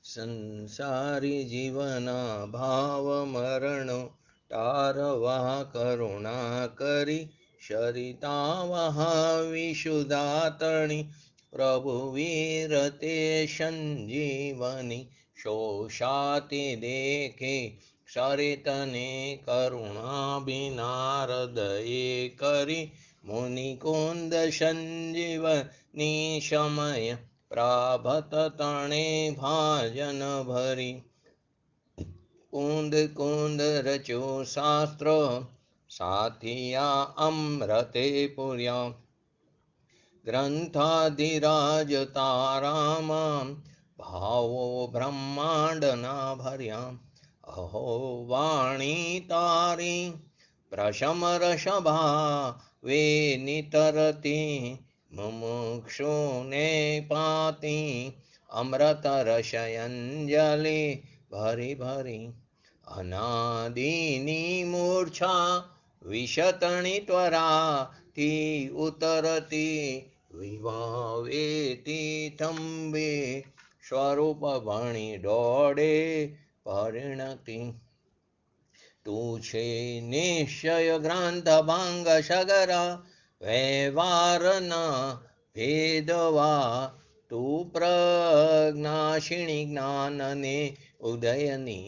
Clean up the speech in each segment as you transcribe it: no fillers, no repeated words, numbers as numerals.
સંસારી જીવના ભાવ મરણ તારવા કરુણા કરી શરિતા વહા વિશુદાતણી પ્રભુ વીરતે સંજીવની શોષાતી દેખે સરિતને કરુણા બિના હૃદયે કરી મુનિકુંદ સંજીવની સમય પ્રાભત તણે ભાજન ભરી કુંદ કુંદ રચ્યો શાસ્ત્ર સાથિયા અમૃતે પુર્યા ગ્રંથાધિરાજ તારામાં ભાવો બ્રહ્માંડના ભર્યા અહો વાણી તારી પ્રશમર સભા વે નિતરતી મુમુક્ષુને પાતી અમૃત રસયંજલિ ભરી ભરી અનાદિની મૂર્છા વિશતણી ત્વરાથી ઉતરતી વિભાવેતી થંભે સ્વરૂપ ભણી દોડે પરિણતિ તું છે નિશ્ચય ગ્રંથ ભંગ સગરા વ્યવહારના ભેદવા તું પ્રજ્ઞાશિણી જ્ઞાનને ઉદયની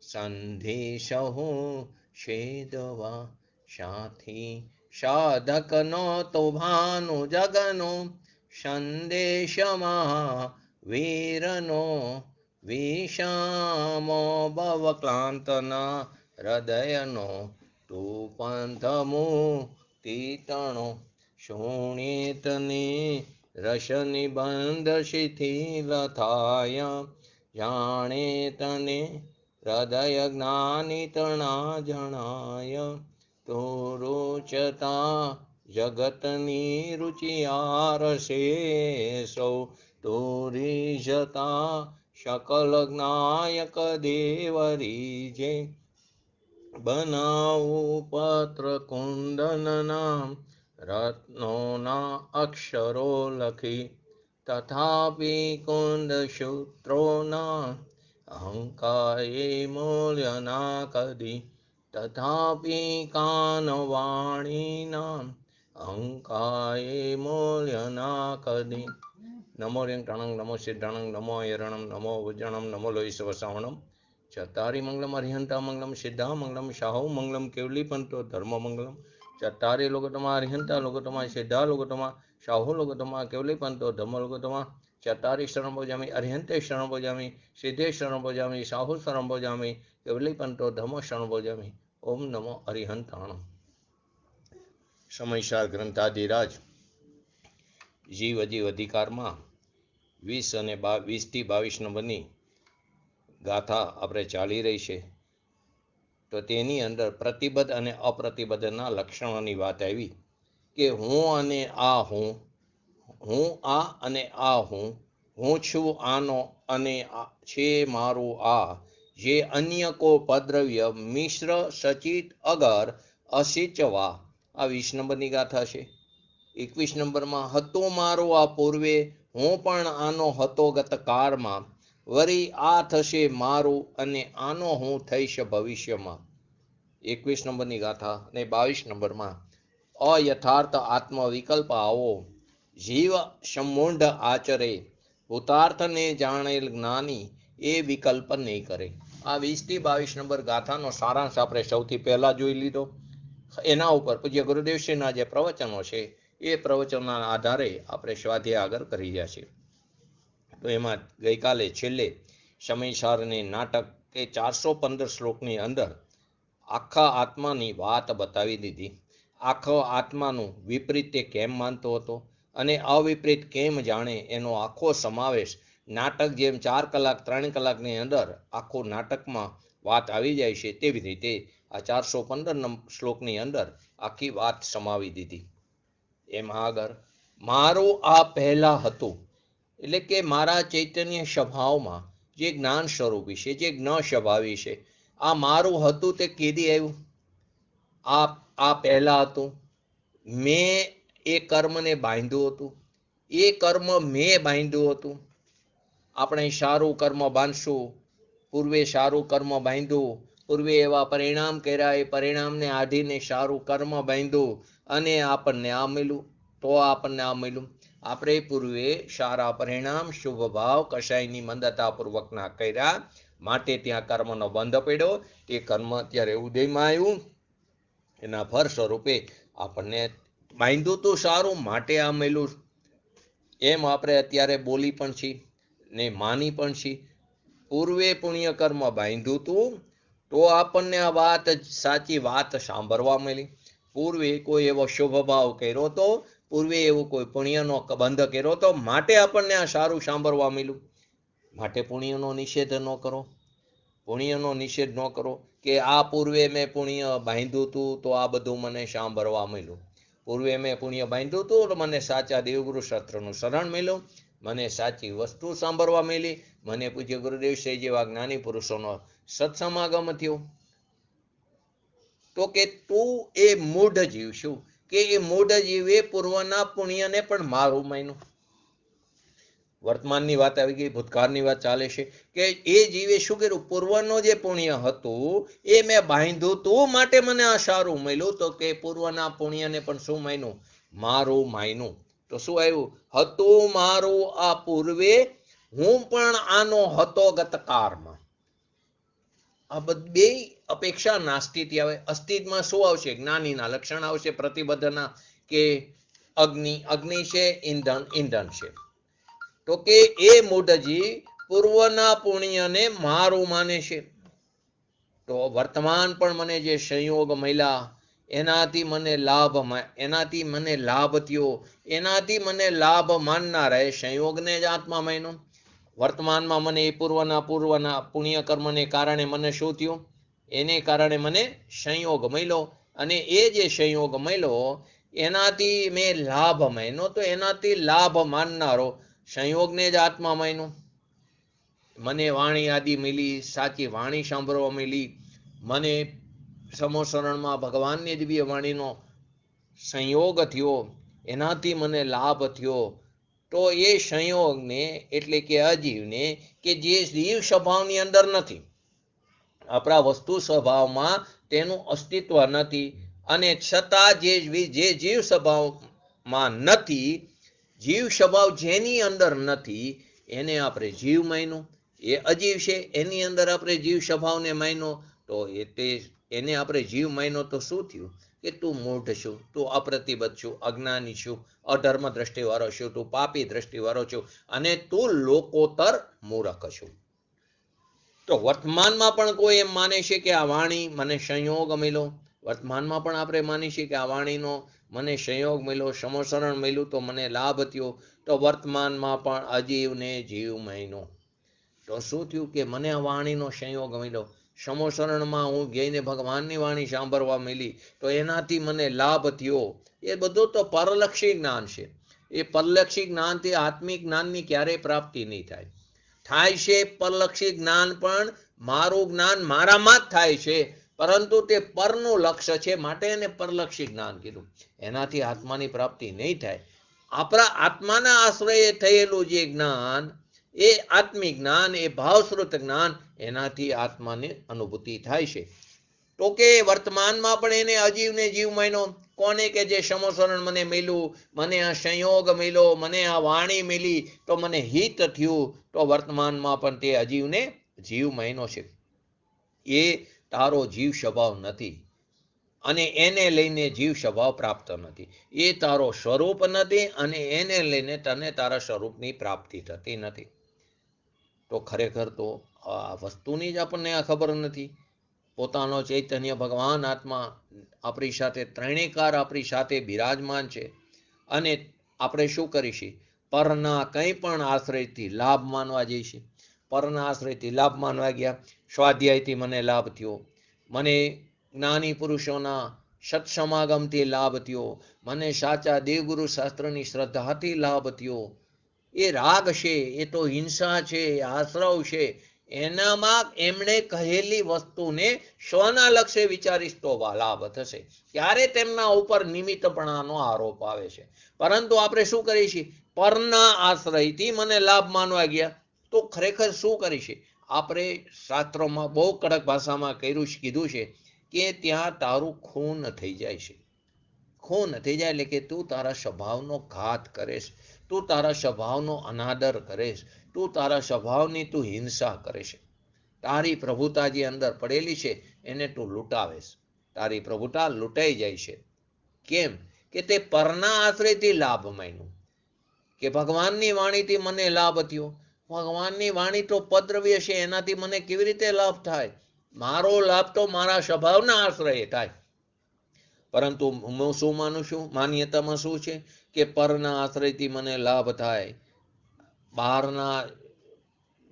સંધિ સહુ છેદવા સાથી સાધકનો તો ભાનુ જગનો સંદેશમાં વીરનો વિષામો ભવક્લાંતના હૃદયનો તું પંથમુ તીતણો શોણિતને રસ નિબંધ શિથિલ થાય જાણે તને હૃદય જ્ઞાની તણા જણાય તો રોચતા જગતની રુચિયાર સૌ તો રીઝતા શકલ જ્ઞાયક દેવરીજે બનાવું પત્ર કુંદનના રત્નોના અક્ષરો લખી તથાપિ કુંદ સૂત્રોના અહંકારે મૂલ્ય ના કદી તથાપિ કાનવાણીના અહંકારે મૂલ્ય ના કદી નમો ર્યંકણં નમો સિદ્ધાણં નમો યરણં નમો વજ્રણં નમો લોહિસવસાવણં ચત્તારી મંગલમ અરિહંતા મંગલમ સિદ્ધા મંગલમ શાહો મંગલમ કેવલી પંતો ધર્મ મંગલમ ચત્તારી લોકોતમા અરિહંતા લોકોતમા સિદ્ધા લોકોતમા શાહો લોકોતમા કેવલી પંતો ધર્મ લોકોતમા ચત્તારી શરણ ભોજામી અરિહંતે શરણ ભોજામી સિદ્ધે શરણ ભોજામી શાહુ શરણ ભોજામી કેવલી પંતો ધર્મ શરણ ભોજામી ઓમ નમો અરિહંતાણ. સમયસાર ગ્રંથાધિરાજ જીવ અજીવ અધિકારમાં 20 અને 20 થી 22 નંબરની ગાથા આપણે ચાલી રહી છે. તો તેની અંદર પ્રતિબદ્ધ અને અપ્રતિબદ્ધના લક્ષણોની વાત આવી કે હું અને આ હું આ અને આ હું છું આનો અને છે મારું આ, જે અન્ય કો પદ્રવ્ય મિશ્ર સચિત અગર અસિચવા. આ 20 નંબરની ગાથા છે. 21 નંબરમાં હતો મારો આ પૂર્વે, હું પણ આનો હતો ગતકાળમાં, વળી આ થશે મારું અને આનો હું થઈશ ભવિષ્યમાં. 21 નંબરની ગાથા. અને 22 નંબરમાં અયથાર્થ આત્મ વિકલ્પ આવો, જીવ સમૂઢ આચરે, ભૂતાર્થને જાણેલ જ્ઞાની એ વિકલ્પ નહીં કરે. આ 20 થી 22 નંબર ગાથાનો સારાંશ આપણે સૌથી પહેલા જોઈ લીધો. એના ઉપર પૂજ્ય ગુરુદેવશ્રીના જે પ્રવચનો છે એ પ્રવચનના આધારે આપણે સ્વાધ્યાય આગળ કરી રહ્યા છીએ. તો એમાં ગઈકાલે છેલ્લે સમયસારની નાટક કે 415 શ્લોકની અંદર આખા આત્માની વાત બતાવી દીધી. આખો આત્માનું વિપરીત તે કેમ માનતો હતો અને અવિપરીત કેમ જાણે, એનો આખો સમાવેશ નાટક જેમ 4 કલાક 3 કલાકની અંદર આખું નાટકમાં વાત આવી જાય છે, તેવી રીતે આ 415 શ્લોકની અંદર આખી વાત સમાવી દીધી. એમાં આગળ મારું આ પહેલા હતું, એટલે કે મારા ચૈતન્ય સ્વભાવમાં જે જ્ઞાન સ્વરૂપી છે, જે જ્ઞ સ્વભાવી છે, આ મારું હતું તે કેદી આવ્યું? આ પહેલા હતું. મેં એ કર્મને બાંધ્યું હતું, એ કર્મ મેં બાંધ્યું હતું. આપણે સારું કર્મ બાંધશું, પૂર્વે સારું કર્મ બાંધ્યું, પૂર્વે એવા પરિણામ કર્યા, એ પરિણામને આધીને સારું કર્મ બાંધ્યું અને આપણને આ મળ્યું, તો આપણને આ મળ્યું. આપણે પૂર્વે સારા પરિણામ શુભ ભાવ કશાયની મંદતાપૂર્વકના કર્યા, માટે ત્યાં કર્મનો બંધ પડ્યો. એ કર્મ અત્યારે ઉદયમાં આવ્યું, એના ફળ સ્વરૂપે આપણને બાંધ્યું તું સારું, માટે આ મળ્યું. એમ આપણે અત્યારે બોલી પણ છીએ ને માની પણ છીએ. પૂર્વે પુણ્ય કર્મ બાંધ્યું તું તો આપણને આ વાત સાચી વાત સાંભળવા મળી. પૂર્વે કોઈ એવો શુભ ભાવ કર્યો તો, પૂર્વે એવો કોઈ પુણ્યનો બંધ કર્યો તો, માટે આપણને આ સારું સાંભળવા મળ્યું. માટે પુણ્યનો નિષેધ ન કરો, પુણ્યનો નિષેધ ન કરો કે આ પૂર્વે મેં પુણ્ય બાંધ્યું તું તો આ બધું મને સાંભળવા મળ્યું. પૂર્વે મેં પુણ્ય બાંધ્યું તું તો મને સાચા દેવગુરુ શાસ્ત્રનું શરણ મળ્યું, મને સાચી વસ્તુ સાંભળવા મળી, મને પૂજ્ય ગુરુદેવ શ્રી જેવા જ્ઞાની પુરુષોનો સત્સમાગમ થયો. તો કે તું એ મૂઢ જીવ છું કે એ મૂઢ જીવે પૂર્વના પુણ્યને પણ મારું માન્યું. વર્તમાનની વાત આવી ગઈ, ભૂતકાળની વાત ચાલે છે કે એ જીવે શું કર્યું, પૂર્વનો જે પુણ્ય હતું એ મેં બાંધ્યું તું માટે મને આ સારું મળ્યું. તો કે પૂર્વના પુણ્યને પણ શું માન્યું, મારું માન્યું. તો શું આવ્યું, હતું મારું આ પૂર્વે, હું પણ આનો હતો ગતકાળમાં. આ બે અપેક્ષા નાસ્તિથી આવે. અસ્તિત્વમાં શું આવશે, જ્ઞાનીના લક્ષણ આવશે, પ્રતિબદ્ધના કે અગ્નિ છે, ઈંધણ છે. તો કે એ મૂઢજી પૂર્વના પુણ્યને મારું માને છે. તો વર્તમાન પણ મને જે સંયોગ મળ્યા એનાથી મને લાભ થયો, એનાથી મને લાભ માનનાર એ સંયોગને જ આત્મા માન્યો. વર્તમાનમાં મને એ પૂર્વના પુણ્ય કર્મને કારણે મને શું થયું, એને કારણે મને સંયોગ મળ્યો, અને એ જે સંયોગ મળ્યો એનાથી મેં લાભ માન્યો. તો એનાથી લાભ માનનારો સંયોગને જ આત્મા માન્યો. મને વાણી આદિ મળી, સાચી વાણી સાંભળવા મળી, મને સમોસરણમાં ભગવાનની દિવ્ય વાણીનો સંયોગ થયો, એનાથી મને લાભ થયો. તો એ સંયોગને એટલે કે અજીવને કે જે જીવ સ્વભાવની અંદર નથી, આપણા વસ્તુ સ્વભાવમાં તેનું અસ્તિત્વ નથી, અને છતાં જે જીવ સ્વભાવમાં નથી, જીવ સ્વભાવ જેની અંદર નથી એને આપણે જીવ માન્યું. એ અજીવ છે, એની અંદર આપણે જીવ સ્વભાવને માન્યો. તો એને આપણે જીવ માન્યો તો શું થયું કે તું મૂઢ છું, તું અપ્રતિબદ્ધ છું, અજ્ઞાની છું, અધર્મ દ્રષ્ટિવાળો છું, તું પાપી દ્રષ્ટિવાળો છું, અને તું લોકોતર મૂર્ખ છું. તો વર્તમાનમાં પણ કોઈ એમ માને છે કે આ વાણી મને સંયોગ મળ્યો, વર્તમાનમાં પણ આપણે માની છીએ કે આ વાણીનો મને સંયોગ મળ્યો, સમોસરણ મળ્યું તો મને લાભ થયો. તો વર્તમાનમાં પણ અજીવને જીવ માન્યો. તો શું થયું કે મને આ વાણીનો સંયોગ મળ્યો, સમોસરણમાં હું જઈને ભગવાનની વાણી સાંભળવા મળી તો એનાથી મને લાભ થયો. એ બધું તો પરલક્ષી જ્ઞાન છે. એ પરલક્ષી જ્ઞાનથી આત્મિક જ્ઞાનની ક્યારેય પ્રાપ્તિ નહીં થાય છે. પરલક્ષી જ્ઞાન પણ મારું જ્ઞાન મારામાં જ થાય છે, પરંતુ તે પરનું લક્ષ્ય છે, માટે એને પરલક્ષી જ્ઞાન કીધું. એનાથી આત્માની પ્રાપ્તિ નહીં થાય. આપણા આત્માના આશ્રયે થયેલું જે જ્ઞાન, એ આત્મિક જ્ઞાન, એ ભાવશ્રુત જ્ઞાન, એનાથી આત્માની અનુભૂતિ થાય છે. તો કે વર્તમાનમાં પણ એને અજીવને જીવ માન્યો. કોને કે જે સમોસરણ મને મળ્યું, મને આ સંયોગ મળ્યો, મને આ વાણી મળી તો મને હિત થયું. તો વર્તમાનમાં પણ તે અજીવને જીવ માન્યો છે. એ તારો જીવ સ્વભાવ નથી, અને એને લઈને જીવ સ્વભાવ પ્રાપ્ત નથી. એ તારો સ્વરૂપ નથી, અને એને લઈને તને તારા સ્વરૂપની પ્રાપ્તિ થતી નથી. તો ખરેખર તો આ વસ્તુની જ આપણને આ ખબર નથી. પોતાનો ચૈતન્ય ભગવાન આત્મા આપણી સાથે ત્રણેયકાર આપણી સાથે બિરાજમાન છે, અને આપણે શું કરીશું, પરના કંઈ પણ આશ્રયથી લાભ માનવા જઈશું. પરના આશ્રયથી લાભ માનવા ગયા. સ્વાધ્યાયથી મને લાભ થયો, મને જ્ઞાની પુરુષોના સત્સમાગમથી લાભ થયો, મને સાચા દેવગુરુ શાસ્ત્રની શ્રદ્ધાથી લાભ થયો. એ રાગ છે, એ તો હિંસા છે, આશ્રવ છે. એનામાં એમણે કહેલી વસ્તુને સ્વના લક્ષ્ય વિચારીશ તો લાભ થશે. ત્યારે તેમના ઉપર નિમિત્તપણાનો આરોપ આવે છે. પરંતુ આપણે શું કરીએ છીએ, પરના આશ્રયથી મને લાભ માનવા ગયા. તો ખરેખર શું કરી છે? આપણે શાસ્ત્રોમાં બહુ કડક ભાષામાં કીધું છે કે ત્યાં તારું ખૂન થઈ જાય છે. ખૂન થઈ જાય એટલે કે તું તારા સ્વભાવનો ઘાત કરેશ, તું તારા સ્વભાવનો અનાદર કરેશ, તું તારા સ્વભાવની તું હિંસા કરે છે. તારી પ્રભુતા જે અંદર પડેલી છે એને તું લૂંટાવેશ. તારી પ્રભુતા લૂંટાઈ જાય છે. કેમ? કે તે પરના આશ્રયથી લાભ માન્યું કે ભગવાનની વાણીથી મને લાભ થયો. ભગવાનની વાણી તો પદ્રવ્ય છે, એનાથી મને કેવી રીતે લાભ થાય? મારો લાભ તો મારા સ્વભાવના આશ્રય થાય. પરંતુ હું શું માનું છું? માન્યતામાં શું છે કે પરના આશ્રયથી મને લાભ થાય. બહારના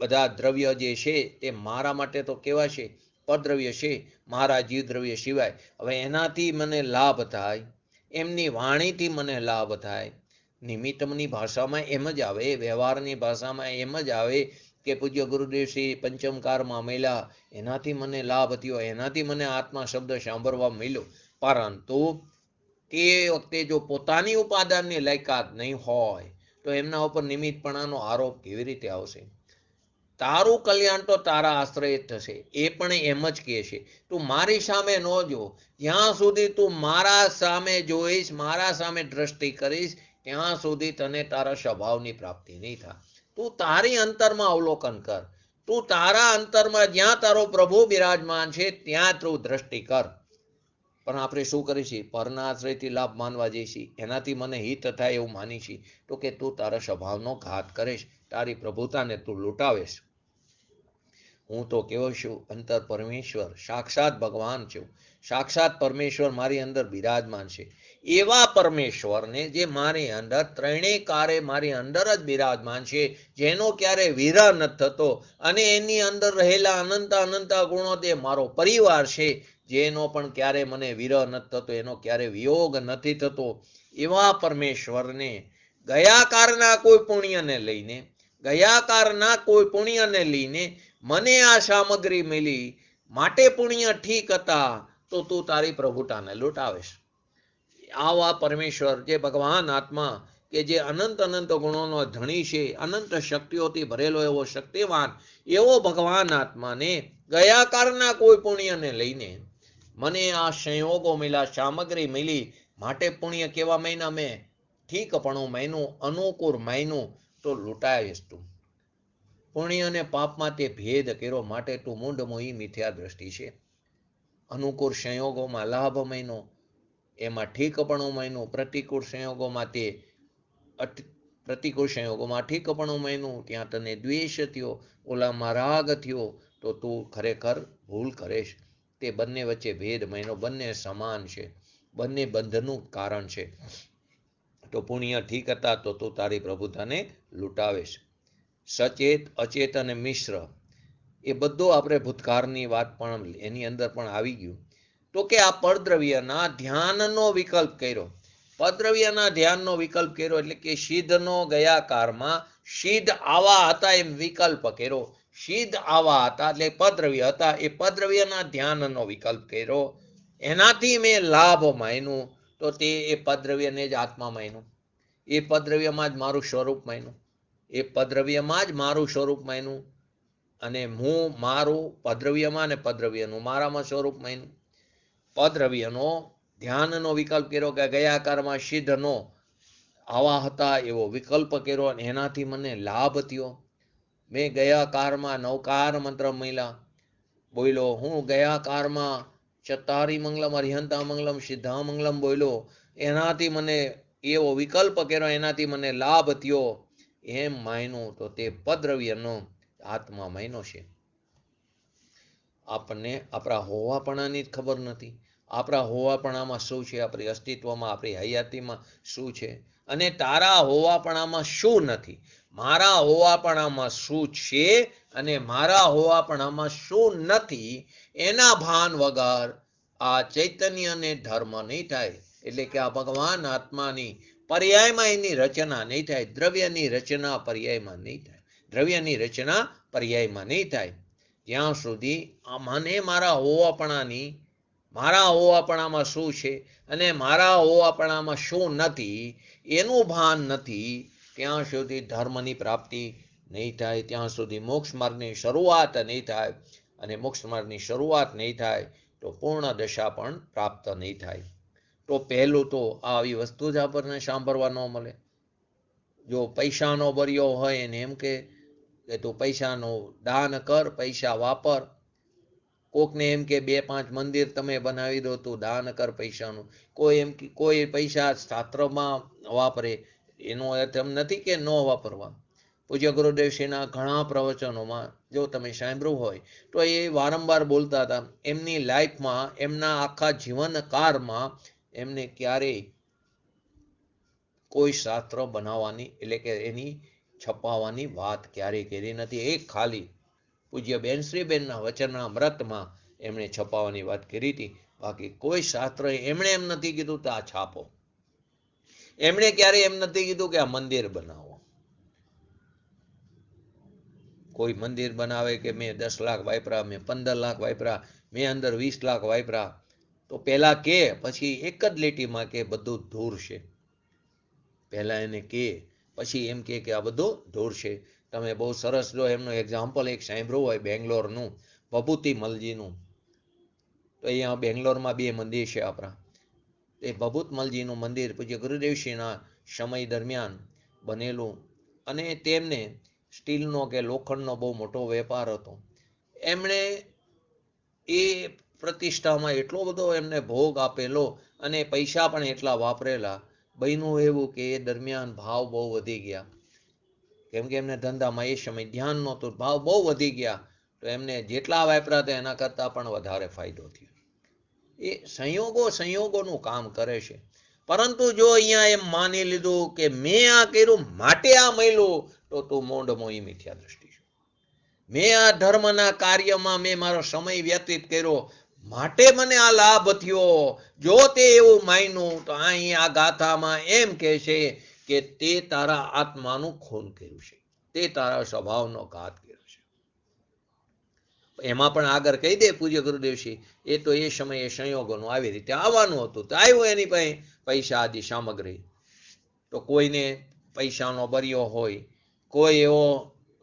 બધા દ્રવ્ય જે છે તે મારા માટે તો કેવા છે? પદ્રવ્ય છે, મારા જીવ દ્રવ્ય સિવાય. હવે એનાથી મને લાભ થાય, એમની વાણીથી મને લાભ થાય. નિમિત્તની ભાષામાં એમ જ આવે, વ્યવહારની ભાષામાં એમ જ આવે કે પૂજ્ય ગુરુદેવ શ્રી પંચમકારમાં મળ્યા, એનાથી મને લાભ થયો, એનાથી મને આત્મા શબ્દ સાંભળવા મળ્યો. પરંતુ તે વખતે જો પોતાની ઉપાદાનની લાયકાત નહીં હોય તો એમના ઉપર નિમિત્તપણાનો આરોપ કેવી રીતે આવશે? તારું કલ્યાણ તો તારા આશ્રય થશે. એ પણ એમ જ કહે છે, તું મારી સામે ન જો. જ્યાં સુધી તું મારા સામે જોઈશ, મારા સામે દ્રષ્ટિ કરીશ, ત્યાં સુધી તને તારા સ્વભાવની પ્રાપ્તિ નહીં થાય. તું તારી અંતરમાં અવલોકન કર. તું તારા અંતરમાં જ્યાં તારો પ્રભુ બિરાજમાન છે ત્યાં તું દ્રષ્ટિ કર. પણ આપણે શું કરીશું? પરના આશ્રયથી લાભ માનવા જઈશી, એનાથી મને હિત થાય એવું માનીશી. તો કે તું તારા સ્વભાવનો ઘાત કરીશ, તારી પ્રભુતાને તું લૂંટાવેશ. હું તો કેવો છું? અંતર પરમેશ્વર, સાક્ષાત ભગવાન છું. સાક્ષાત પરમેશ્વર મારી અંદર બિરાજમાન છે. એવા પરમેશ્વરને જે મારી અંદર ત્રણેય કારે મારી અંદર જ બિરાજમાન છે, જેનો ક્યારે વિરહ નથી થતો, અને એની અંદર રહેલા અનંત અનંત ગુણો તે મારો પરિવાર છે, જેનો પણ ક્યારે મને વિરહ નથી થતો, એનો ક્યારે વિયોગ નથી થતો. એવા પરમેશ્વરને ગયા કાળના કોઈ પુણ્યને લઈને મને આ સામગ્રી મળી, માટે પુણ્ય ઠીક હતા, તો તું તારી પ્રભુતાને લૂંટાવેશ. આવા પરમેશ્વર જે ભગવાન આત્મા કે જે અનંત અનંત ગુણોનો ધણી છે, અનંત શક્તિઓથી ભરેલો એવો શક્તિવાન એવો ભગવાન આત્માને ગયા કાળના કોઈ પુણ્યને લઈને મને આ સંયોગો મળ્યા, સામગ્રી મળી, માટે પુણ્ય કેવા મહિના મેં ઠીકપણું માન્યું, અનુકૂળ માન્યું, તો લૂંટાવીશ તું. પુણ્ય અને પાપમાં તે ભેદ કર્યો, માટે તું મૂંઢ મોહી મિથ્યા દ્રષ્ટિ છે. અનુકૂળ સંયોગોમાં લાભ માન્યો, એમાં ઠીકપણું માન્યું. પ્રતિકૂળ સંયોગોમાં ઠીકપણું માન્યું, ત્યાં તને દ્વેષ થયો, ઓલામાં રાગ થયો, તો તું ખરેખર ભૂલ કરેશ. તે બંને વચ્ચે ભેદ માન્યો. બંને સમાન છે, બંને બંધનું કારણ છે. તો પુણ્ય ઠીક હતા, તો તું તારી પ્રભુતાને લૂંટાવેશ. સચેત, અચેત અને મિશ્ર, એ બધું આપણે ભૂતકાળની વાત પણ એની અંદર પણ આવી ગયું. તો કે આ પરદ્રવ્યના ધ્યાનનો વિકલ્પ કર્યો. પરદ્રવ્યના ધ્યાનનો વિકલ્પ કર્યો એટલે કે સિદ્ધનો ગયા કાળમાં સિદ્ધ આવા હતા એમ વિકલ્પ કર્યો. સિદ્ધ આવા હતા એટલે પદ્રવ્ય હતા, એ પદ્રવ્યના ધ્યાનનો વિકલ્પ કર્યો. એનાથી મેં લાભ માન્યું, તો તે એ પદ્રવ્યને જ આત્મા માન્યું. એ પદ્રવ્યમાં જ મારું સ્વરૂપ માન્યું. એ પદ્રવ્યમાં જ મારું સ્વરૂપ માન્યું. અને હું મારું પદ્રવ્યમાં ને પદ્રવ્યનું મારામાં સ્વરૂપ માન્યું. પદ્રવ્યનો ધ્યાનનો વિકલ્પ કર્યો કે ગયા કાળમાં સિદ્ધનો આવા હતા એવો વિકલ્પ કર્યો, અને એનાથી મને લાભ થયો. મેં ગયા કાળમાં નવકાર મંત્ર બોલ્યો. હું ગયા કાળમાં ચત્તારી મંગલમ, અરિહંતા મંગલમ, સિદ્ધા મંગલમ બોલ્યો. એનાથી મને એવો વિકલ્પ કર્યો, એનાથી મને લાભ થયો. એમ માન્યું, તો તે પદ્રવ્યનો આત્મા માન્યો છે. આપણને આપણા હોવાપણાની જ ખબર નથી. આપણા હોવાપણામાં શું છે, આપણી અસ્તિત્વમાં, આપણી હયાતીમાં શું છે, અને તારા હોવાપણામાં શું નથી. મારા હોવાપણામાં શું છે અને મારા હોવાપણામાં શું નથી, એના ભાન વગર આ ચૈતન્ય અને ધર્મ નહીં થાય. એટલે કે આ ભગવાન આત્માની પર્યાયમાં એની રચના નહીં થાય. દ્રવ્યની રચના પર્યાયમાં નહીં થાય. દ્રવ્યની રચના પર્યાયમાં નહીં થાય. જ્યાં સુધી મને મારા હોવાપણામાં શું છે અને મારા હોવાપણામાં શું નથી એનું ભાન નથી, ત્યાં સુધી ધર્મની પ્રાપ્તિ નહીં થાય ત્યાં સુધી મોક્ષ માર્ગની શરૂઆત નહીં થાય, અને મોક્ષ માર્ગની શરૂઆત નહીં થાય તો પૂર્ણ દશા પણ પ્રાપ્ત નહીં થાય. તો પહેલું તો આવી વસ્તુ જ આપણને સાંભળવા ન મળે. જો પૈસાનો બરિયો હોય ને એમ કે તું પૈસાનું દાન કર, પૈસા વાપર. કોકને એમ કે 2-5 મંદિર તમે બનાવી દો, તું દાન કર પૈસાનું. કોઈ પૈસા શાસ્ત્રમાં વાપરે, એનો અર્થ એમ નથી કે ન વાપરવા. પૂજ્ય ગુરુદેવશ્રીના ઘણા પ્રવચનોમાં જો તમે સાંભળ્યું હોય તો એ વારંવાર બોલતા હતા, એમની લાઈફમાં, એમના આખા જીવનકાળમાં એમને ક્યારેય કોઈ શાસ્ત્ર બનાવવાની એટલે કે એની છપાવવાની વાત ક્યારેય કરી નથી. એક ખાલી પૂજ્ય બેનશ્રીબેનના વચનામૃતમાં એમણે છપાવવાની વાત કરી હતી. બાકી કોઈ શાસ્ત્ર એમણે એમ નથી કીધું કે આ છાપો. એમણે ક્યારેય એમ નથી કીધું કે આ મંદિર બનાવો. કોઈ મંદિર બનાવે કે મેં 10 લાખ વાપરા, મેં 15 લાખ વાપરા, મેં અંદર 20 લાખ વાપરા, તો પહેલા કે પછી એક જ લીટીમાં કે બધું ધૂળ છે. પહેલા એને કે પછી એમ કે આ બધું ધૂળ છે. તમે બહુ સરસ જો એમનું એક્ઝામ્પલ એક સાંભળ્યું હોય બેંગ્લોરનું, ભભૂતિ મલજીનું. તો અહીંયા બેંગ્લોરમાં 2 મંદિર છે આપણા. એ ભભૂત મલજીનું મંદિર પૂજ્ય ગુરુદેવશ્રીના સમય દરમિયાન બનેલું, અને તેમને સ્ટીલનો કે લોખંડનો બહુ મોટો વેપાર હતો. એમણે એ પ્રતિષ્ઠામાં એટલો બધો એમને ભોગ આપેલો અને પૈસા પણ એટલા વાપરેલા. બન્યું એવું કે એ દરમિયાન ભાવ બહુ વધી ગયા, કેમ કે એમને ધંધામાં એ સમય ધ્યાન નહોતું. ભાવ બહુ વધી ગયા તો એમને જેટલા વાપરા હતા એના કરતાં પણ વધારે ફાયદો થયો. એ સંયોગોનું કામ કરે છે. પરંતુ જો અહીંયા એમ માની લીધું કે મેં આ કર્યું માટે આ મળ્યું, તો તું મોંઢમાં એ મિથ્યા દ્રષ્ટિ છે. મેં આ ધર્મના કાર્યમાં મેં મારો સમય વ્યતીત કર્યો માટે મને આ લાભ થયો, જો તે એવું માન્યું તો અહીં આ ગાથામાં એમ કહે છે કે તે તારા આત્માનું ખૂન કર્યું છે, તે તારા સ્વભાવનો ઘાત કર્યો છે. એમાં પણ આગળ કહી દે પૂજ્ય ગુરુદેવશ્રી, એ તો એ સમયે સંયોગોનું આવી રીતે આવવાનું હતું, તો આવ્યું એની પાસે પૈસા આદિ સામગ્રી. તો કોઈને પૈસાનો બરિયો હોય, કોઈ એવો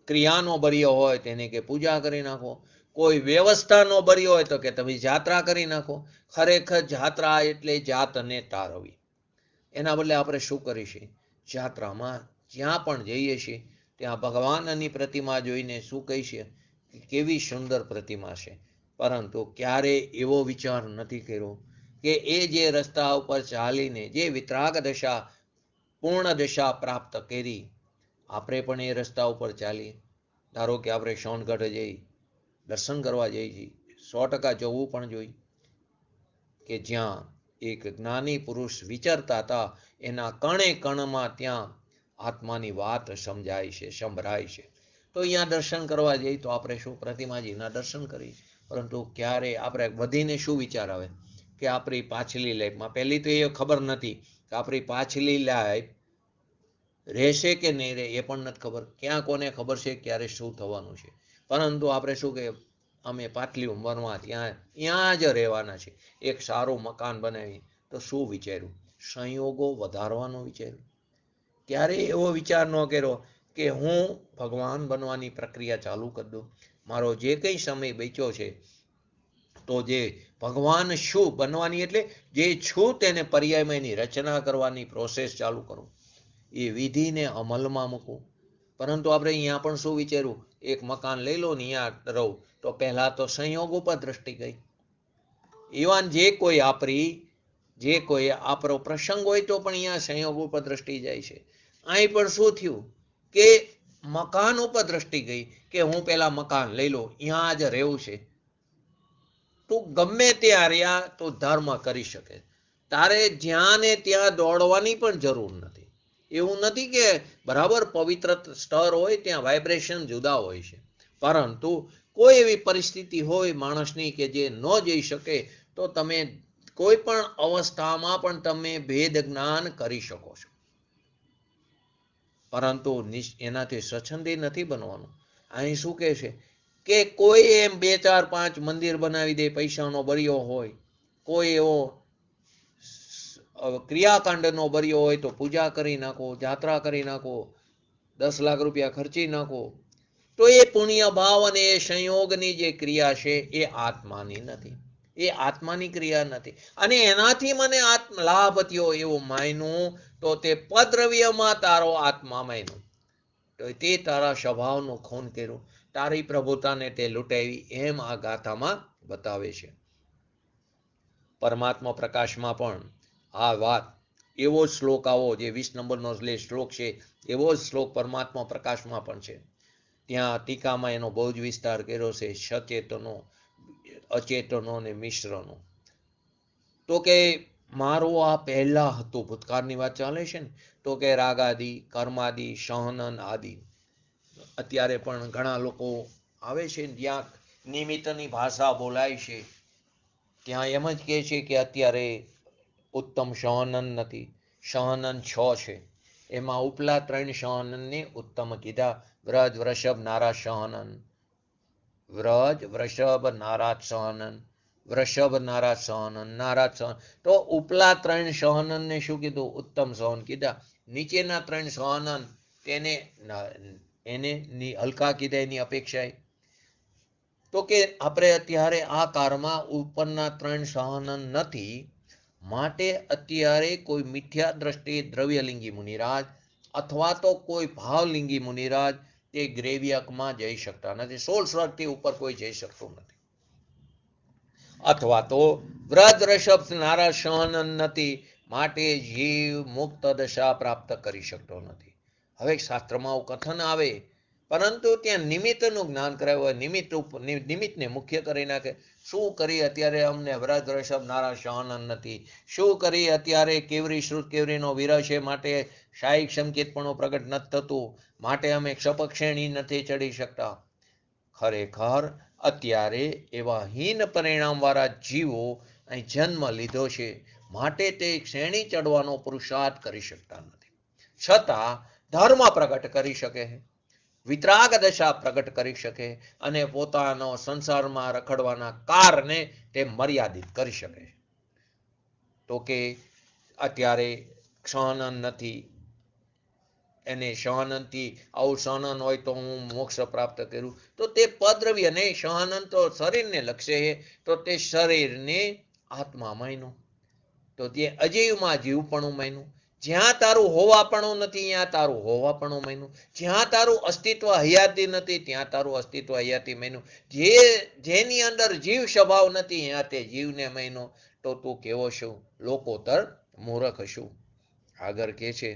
ક્રિયાનો બરિયો હોય તેને કે પૂજા કરી નાખો, કોઈ વ્યવસ્થાનો બરિયો હોય તો કે તમે જાત્રા કરી નાખો. ખરેખર જાત્રા એટલે જાતને તારવી. એના બદલે આપણે શું કરીશું? જાત્રામાં જ્યાં પણ જઈએ છીએ ત્યાં ભગવાનની પ્રતિમા જોઈને શું કહીએ કે કેવી સુંદર પ્રતિમા છે, પરંતુ ક્યારે એવો વિચાર નથી કર્યો કે એ જે રસ્તા ઉપર ચાલીને જે વિતરાગ દશા, પૂર્ણ દશા પ્રાપ્ત કરી, આપણે પણ એ રસ્તા ઉપર ચાલીએ. ધારો કે આપણે સોનગઢ જઈ દર્શન કરવા જઈએ છીએ, 100% જવું પણ જોઈએ, કે જ્યાં એક જ્ઞાની પુરુષ વિચારતા હતા, એના કણે કણમાં ત્યાં આત્માની વાત સમજાય છે, સંભળાય છે. તો અહીંયા દર્શન કરવા જઈએ તો આપણે શું પ્રતિમાજીના દર્શન કરીએ, પરંતુ ક્યારે આપણે વધીને શું વિચાર આવે કે આપણી પાછલી લાઈફમાં, પહેલી તો એ ખબર નથી કે આપણી પાછલી લાઈફ રહેશે કે નહીં રહે, એ પણ નથી ખબર. ક્યાં કોને ખબર છે ક્યારે શું થવાનું છે. પરંતુ આપણે શું કે અમે પાટલી ઉંમરમાં ત્યાં જ રહેવાના છે. એક સારું મકાન બનાવી તો શું વિચાર્યું? સંયોગો વધારવાનું વિચાર્યું. ક્યારે એવો વિચાર ન કર્યો કે હું ભગવાન બનવાની પ્રક્રિયા ચાલુ કરી દઉં. મારો જે કંઈ સમય બચ્યો છે તો જે ભગવાન શું બનવાની એટલે જે છું તેને પર્યાયમાં એની રચના કરવાની પ્રોસેસ ચાલુ કરું, એ વિધિને અમલમાં મૂકું. પરંતુ આપણે અહીંયા પણ શું વિચાર્યું? એક મકાન લઈ લો ને અહીંયા રહું, તો પહેલાં તો સંયોગ ઉપર દ્રષ્ટિ ગઈ. ઇવન જે કોઈ આપણો પ્રસંગ હોય તો પણ અહીંયા સંયોગ ઉપર દ્રષ્ટિ જાય છે. અહીં પણ શું થયું કે મકાન ઉપર દ્રષ્ટિ ગઈ કે હું પહેલાં મકાન લઈ લો, અહીંયા જ રહેવું છે. તું ગમે ત્યાં રહ્યા તો ધર્મ કરી શકે, તારે જ્યાં ને ત્યાં દોડવાની પણ જરૂર નથી. એવું નથી કે બરાબર પવિત્ર સ્તર હોય ત્યાં વાઇબ્રેશન જુદા હોય છે, પરંતુ કોઈ એવી પરિસ્થિતિ હોય માણસની કે જે ન જઈ શકે, તો તમે કોઈ પણ અવસ્થામાં પણ તમે ભેદ જ્ઞાન કરી શકો છો. પરંતુ એનાથી સ્વચ્છંદી નથી બનવાનું. અહીં શું કહે છે કે કોઈ એમ 2, 4, 5 મંદિર બનાવી દે, પૈસાનો બરિયો હોય, કોઈ એવો ક્રિયાકાંડનો બરિયો હોય તો પૂજા કરી નાખો, જાત્રા કરી નાખો, 10 લાખ રૂપિયા ખર્ચી નાખો, તો એ પુણ્ય ભાવ અને એ સંયોગની જે ક્રિયા છે એ આત્માની નથી, એ આત્માની ક્રિયા નથી. અને એનાથી મને લાભ થયો એવું માન્યું તો તે પદ્રવ્યમાં તારો આત્મા માન્યો, તો તે તારા સ્વભાવનું ખૂન કર્યું, તારી પ્રભુતાને તે લૂંટાવી, એમ આ ગાથામાં બતાવે છે. પરમાત્મા પ્રકાશમાં પણ આ વાત એવો જ શ્લોક આવો, જે 20 નંબરનો શ્લોક છે એવો જ શ્લોક પરમાત્મા પ્રકાશમાં પણ છે. ત્યાં ટીકામાં એનો બહુ જ વિસ્તાર કર્યો છે, સચેતનો અચેતનો ને મિશ્રનો. તો કે મારું આ પહેલા હતું, ભૂતકાળની વાત ચાલે છે ને, તો કે રાગાદિ, કર્માદિ, સહનન આદિ. અત્યારે પણ ઘણા લોકો આવે છે જ્યાં નિમિત્તની ભાષા બોલાય છે, ત્યાં એમ જ કહે છે કે અત્યારે ઉત્તમ સહનન નથી, સહનન 6 છે, એમાં ઉપલા 3 સહનનને ઉત્તમ કીધા, વ્રજ, વૃષભ, નારાજ સહનન. વ્રજ, વૃષભ, નારાજ સહનન, વૃષભ, નારાજ સહનન, નારાજ સહન. તો ઉપલા 3 સહનનને શું કીધું? ઉત્તમ સહન કીધા. નીચેના 3 સહનન એને હલકા કીધા એની અપેક્ષાએ. તો કે આપણે અત્યારે આ કાળમાં ઉપરના 3 સહનન નથી, માટે અત્યારે કોઈ મિથ્યા દ્રષ્ટિ દ્રવ્યલિંગી મુનિરાજ અથવા તો કોઈ ભાવલિંગી મુનિરાજ તે ગ્રેવ્યકમાં જઈ શકતા નથી, 16 સ્વર્ગથી ઉપર કોઈ જઈ શકતું નથી. અથવા તો વ્રજ, ઋષભ, નારાજ સહનન નથી, માટે જીવ મુક્ત દશા પ્રાપ્ત કરી શકતો નથી. હવે શાસ્ત્રમાં કથન આવે, પરંતુ ત્યાં નિમિત્તનું જ્ઞાન કરાવ્યું હોય, નિમિત્તને મુખ્ય કરી નાખે. શું કરી અત્યારે અમને વ્રજ, ઋષભ, નારાજ સહનન નથી? શું કરી અત્યારે કેવરી શ્રુત કેવરીનો વિરહ છે, માટે શાહિક સંકેતપણું પ્રગટ નથી થતું, માટે અમે ક્ષપક્ષેણી નથી ચડી શકતા? ખરેખર અત્યારે એવા હીન પરિણામવાળા જીવો અહીં જન્મ લીધો છે, માટે તે શ્રેણી ચડવાનો પુરુષાર્થ કરી શકતા નથી, છતાં ધર્મ પ્રગટ કરી શકે, વિતરાગ દશા પ્રગટ કરી શકે, અને પોતાનો સંસારમાં રખડવાના કારને તે મર્યાદિત કરી શકે. તો કે અત્યારે સહનન નથી, એને સહનનથી આવું સહનન હોય તો હું મોક્ષ પ્રાપ્ત કર્યું, તો તે પદ્રવ્ય નહીં, સહનન તો શરીરને લક્ષે છે, તો તે શરીરને આત્મા માન્યું, તો તે અજીવમાં જીવપણું માન્યું. જ્યાં તારું હોવાપણું નથી ત્યાં તારું હોવાપણું માન્યું, જ્યાં તારું અસ્તિત્વ હયાતી નથી ત્યાં તારું અસ્તિત્વ હયાતી માન્યું, જેની અંદર જીવ સ્વભાવ નથી ત્યાં તે જીવને માન્યો. તો તું કેવો છું? લોકોતર મૂર્ખ છું. આગળ કે છે,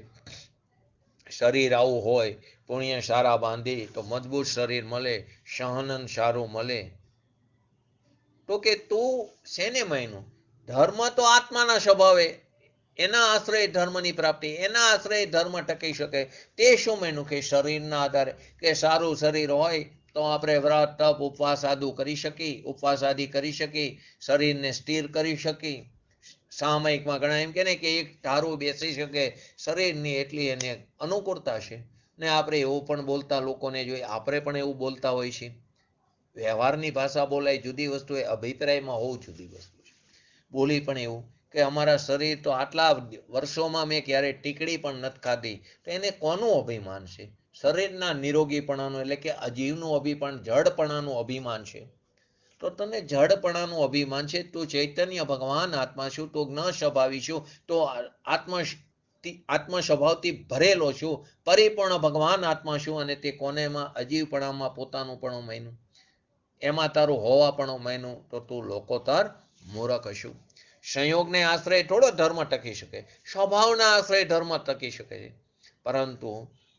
શરીર આવું હોય, પુણ્ય સારા બાંધી તો મજબૂત શરીર મળે, સહનન સારું મળે. તો કે તું શેને માન્યું? ધર્મ તો આત્માના સ્વભાવે, એના આશ્રય ધર્મની પ્રાપ્તિ, એના આશ્રય ધર્મ ટકી શકે. તે શું માન્યું? કે શરીરના આધારે, કે સારું શરીર હોય તો આપણે વ્રત, તપ, ઉપવાસ આદુ કરી શકી, ઉપવાસ આદિ કરી શકી, શરીરને સ્થિર કરી શકી. સામયિકમાં ઘણા એમ કે ને કે એક ધારું બેસી શકે, શરીરની એટલી એને અનુકૂળતા છે. ને આપણે એવું પણ બોલતા લોકોને જોઈએ, આપણે પણ એવું બોલતા હોય છે. વ્યવહારની ભાષા બોલાય જુદી વસ્તુ, એ અભિપ્રાયમાં હોવું જુદી વસ્તુ છે. બોલી પણ એવું કે અમારા શરીર તો આટલા વર્ષોમાં મેં ક્યારે ટીકડી પણ નથી ખાધી, તો એને કોનું અભિમાન છે? શરીરના નિરોગીપણાનું, એટલે કે અજીવનું અભિમાન, જડપણાનું અભિમાન છે. તો તને જડપણાનું અભિમાન છે, તું ચૈતન્ય ભગવાન આત્મા છું, તો જ્ઞ સ્વભાવી છું, તો આત્મ સ્વભાવથી ભરેલો છું, પરિપૂર્ણ ભગવાન આત્મા છું, અને તે કોનેમાં? અજીવપણામાં પોતાનું પણ માન્યું, એમાં તારું હોવાપણું માન્યું, તો તું લોકોતર મૂર્ખ છું. સંયોગને આશ્રય થોડો ધર્મ ટકી શકે, સ્વભાવના આશ્રય ધર્મ ટકી શકે છે, પરંતુ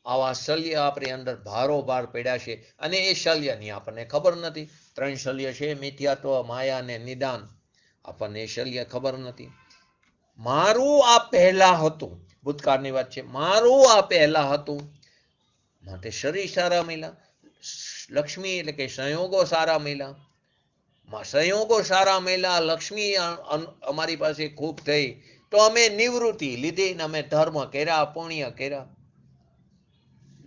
આવા શલ્ય આપણી અંદર ભારોભાર પડ્યા છે, અને એ શલ્યની આપણને ખબર નથી. 3 શલ્ય છે, મિથ્યાત્વ, માયા અને નિદાન. આપણને એ શલ્ય ખબર નથી. મારું આ પહેલા હતું, ભૂતકાળની વાત છે, મારું આ પહેલા હતું, માટે શરીર સારા મળ્યા, લક્ષ્મી એટલે કે સંયોગો સારા મળ્યા, સંયોગો સારા મળ્યા, લક્ષ્મી અમારી પાસે ખૂબ થઈ, તો અમે નિવૃત્તિ લીધી ને અમે ધર્મ કર્યા, પુણ્ય કર્યા.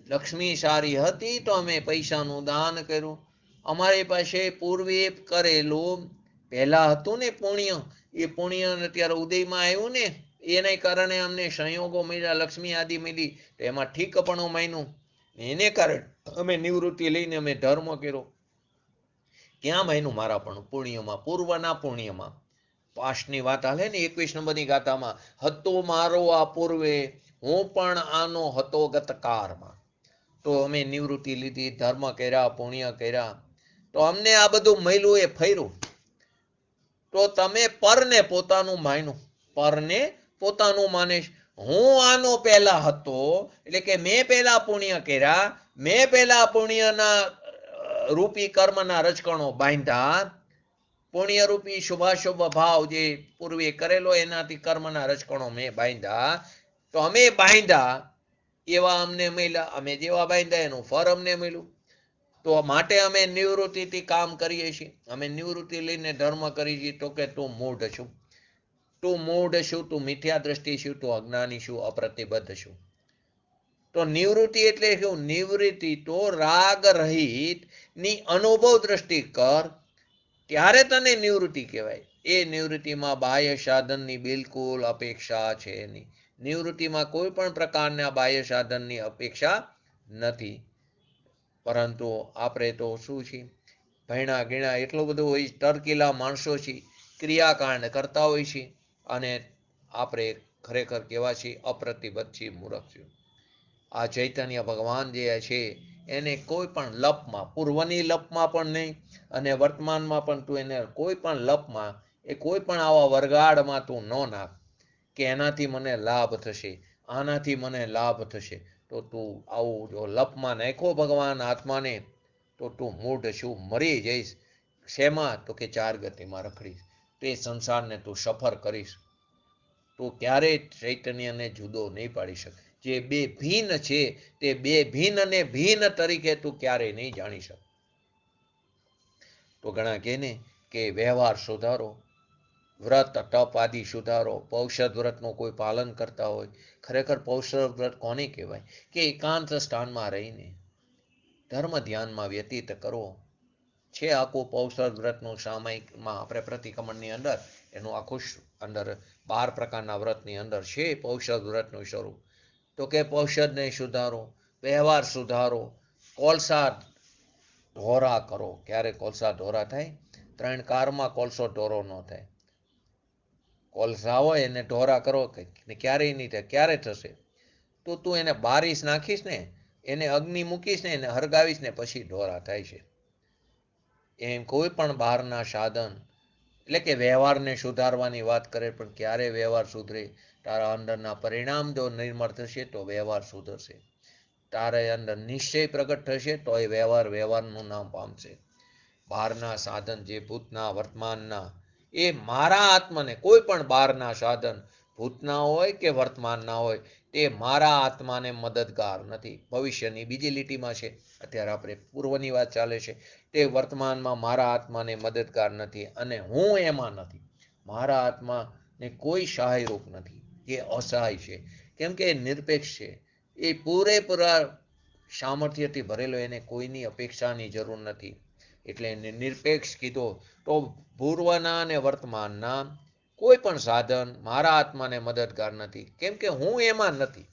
લક્ષ્મી સારી હતી તો અમે પૈસાનું દાન કર્યું, અમારી પાસે પૂર્વે કરેલું પહેલા હતું ને પુણ્ય, એ પુણ્ય અત્યારે ઉદયમાં આવ્યું ને, એને કારણે અમને સંયોગો મળ્યા, લક્ષ્મી આદિ મળી, તો એમાં ઠીકપણું માન્યું. એને કારણે અમે નિવૃત્તિ લઈને અમે ધર્મ કર્યો. ક્યાં માયનું મારા પણ પુણ્યમાં, પૂર્વના પુણ્યમાં. પાસ્ટની વાત હાલે ને 21 નંબરની ગાથામાં, હતો મારો આ પૂર્વે, હું પણ આનો હતો ગતકાળમાં. તો અમે નિવૃત્તિ લીધી, ધર્મ કર્યા, પુણ્ય કર્યા, તો અમને આ બધું મળ્યું એ ફર્યું. તો તમે પરને પોતાનું માન્યું, પરને પોતાનું માનીશ. હું આનો પહેલા હતો, એટલે કે મેં પહેલા પુણ્ય કર્યા, મેં પહેલા પુણ્યના રૂપી કર્મના રજકણો બાંધ્યા, પુણ્ય રૂપી શુભાશુભ ભાવ જે પૂર્વે કરેલો એનાથી કર્મના રજકણો મેં બાંધ્યા. તો અમે બાંધ્યા એવા અમને મળ્યા, અમે જેવા બાંધ્યા એનું ફળ અમને મળ્યું. તો માટે અમે નિવૃત્તિથી કામ કરીએ છીએ. અમે નિવૃત્તિ લઈને ધર્મ કરીએ છીએ. તો કે તું મૂઢ છું, તું મૂઢ છું, તું મિથ્યા દ્રષ્ટિ છું, તું અજ્ઞાની છું, અપ્રતિબદ્ધ છું. તો નિવૃત્તિ એટલે શું? નિવૃત્તિ તો રાગ રહિત ની અનુભવ દ્રષ્ટિ કર, ત્યારે તને નિવૃત્તિ કહેવાય. એ નિવૃત્તિમાં બાહ્ય સાધનની બિલકુલ અપેક્ષા છે નહીં. નિવૃત્તિમાં કોઈ પણ પ્રકારના બાહ્ય સાધનની અપેક્ષા નથી. પરંતુ આપણે તો શું છીએ, ભણ્યા ગીણા એટલું બધું હોય, ટરકીલા માણસો છીએ, ક્રિયાકાંડ કરતા હોય છીએ, અને આપણે ખરેખર કેવા છીએ? અપ્રતિબદ્ધ છીએ, મૂર્ખ છીએ. આ ચૈતન્ય ભગવાન જે છે એને કોઈ પણ લપમાં, પૂર્વની લપમાં પણ નહીં અને વર્તમાનમાં પણ તું એને કોઈ પણ લપમાં, એ કોઈ પણ આવા વરગાડમાં તું ન નાખ કે એનાથી મને લાભ થશે, આનાથી મને લાભ થશે. તો તું આવું જો લપમાં નાખો ભગવાન આત્માને, તો તું મૂઢ છું, મરી જઈશ. શેમાં? તો કે 4 ગતિમાં રખડીશ. તે સંસારને તું સફર કરીશ. તું ક્યારેય ચૈતન્યને જુદો નહીં પાડી શકે. જે બે ભિન્ન છે તે બે ભિન્ન ને ભિન્ન તરીકે તું ક્યારેય નહીં જાણી શકે. તો ઘણા કહે ને કે વ્યવહાર સુધારો, વ્રત તપ આદિ સુધારો, પૌષધ વ્રતનું કોઈ પાલન કરતા હોય. ખરેખર પૌષધ વ્રત કોને કહેવાય? કે એકાંત સ્થાનમાં રહીને ધર્મ ધ્યાનમાં વ્યતીત કરવો છે. આખું પૌષધ વ્રતનું સામાયિકમાં આપણે પ્રતિક્રમણની અંદર એનું આખું અંદર 12 પ્રકારના વ્રતની અંદર છે પૌષધ વ્રતનું સ્વરૂપ. તો કે પૌષધને સુધારો, વ્યવહાર સુધારો, કોલસા ઢોરા કરો. ક્યારે કોલસા ઢોરા થાય? 3 કારમાં કોલસો ઢોરો ન થાય. કોલસા હોય એને ઢોરા કરો ક્યારેય નહીં થાય. ક્યારે થશે? તો તું એને બારીશ નાખીશ ને, એને અગ્નિ મૂકીશ ને, એને હરગાવીશ ને, પછી ઢોરા થાય છે. એમ કોઈ પણ બહારના સાધન, એટલે કે વ્યવહારને સુધારવાની વાત કરે, પણ ક્યારે વ્યવહાર સુધરે? તારા અંદરના પરિણામ જો નિર્મળ થશે તો વ્યવહાર સુધરશે. તારે અંદર નિશ્ચય પ્રગટ થશે તો એ વ્યવહારનું નામ પામશે. બહારના સાધન જે ભૂતના વર્તમાનના, એ મારા આત્માને, કોઈ પણ બહારના સાધન ભૂતના હોય કે વર્તમાનના હોય, તે મારા આત્માને મદદગાર નથી. ભવિષ્યની બીજી લીટીમાં છે, અત્યારે આપણે પૂર્વની વાત ચાલે છે. તે વર્તમાનમાં મારા આત્માને મદદગાર નથી અને હું એમાં નથી. મારા આત્માને કોઈ સહાયરૂપ નથી, એ અસહાય છે. કેમ કે એ નિરપેક્ષ છે, એ પૂરેપૂરા સામર્થ્યથી ભરેલો, એને કોઈની અપેક્ષાની જરૂર નથી. એટલે એને નિરપેક્ષ કીધો. તો પૂર્વના અને વર્તમાનના કોઈ પણ સાધન મારા આત્માને મદદગાર નથી, કેમ કે હું એમાં નથી.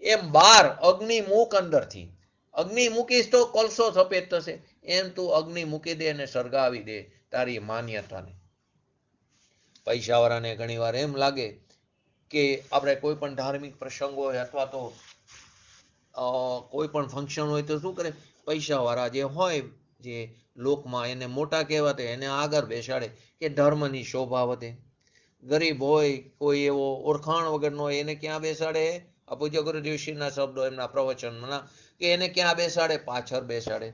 એમ બહાર અગ્નિ મૂક, અંદરથી અગ્નિ મૂકીશ તો કોલસો સફેદ થશે. એમ તું અગ્નિ મૂકી દે અને સળગાવી દે તારી માન્યતાને. પૈસાવાળાને ઘણી વાર એમ લાગે કે આપણે કોઈ પણ ધાર્મિક પ્રસંગ હોય અથવા તો કોઈ પણ ફંક્શન હોય તો શું કરે? પૈસાવાળા જે હોય, જે લોકમાં એને મોટા કહેવાતા, એને આગળ બેસાડે કે ધર્મની શોભા વધે. ગરીબ હોય, કોઈ એવો ઓળખાણ વગરનો હોય, એને ક્યાં બેસાડે? આ પૂજ્ય ગુરુદેવશ્રીના શબ્દો એમના પ્રવચનના, કે એને ક્યાં બેસાડે? પાછળ બેસાડે.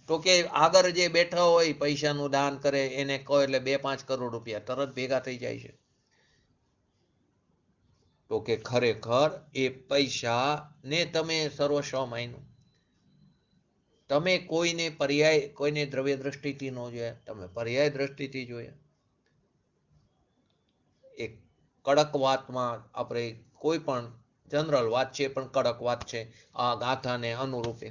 તો કે આગળ જે બેઠા હોય પૈસાનું દાન કરે, એને કહો એટલે 2-5 કરોડ રૂપિયા તરત ભેગા થઈ જાય છે. તો કે ખરેખર એ પૈસાને તમે સર્વસ્વ માન્યું. તમે કોઈને પર્યાય, કોઈને દ્રવ્ય દ્રષ્ટિથી ન જોયા, તમે પર્યાય દ્રષ્ટિથી જોયા. એક કડક વાતમાં આપણે કોઈ પણ જનરલ વાત છે, પણ કડક વાત છે આ ગાથાને અનુરૂપે.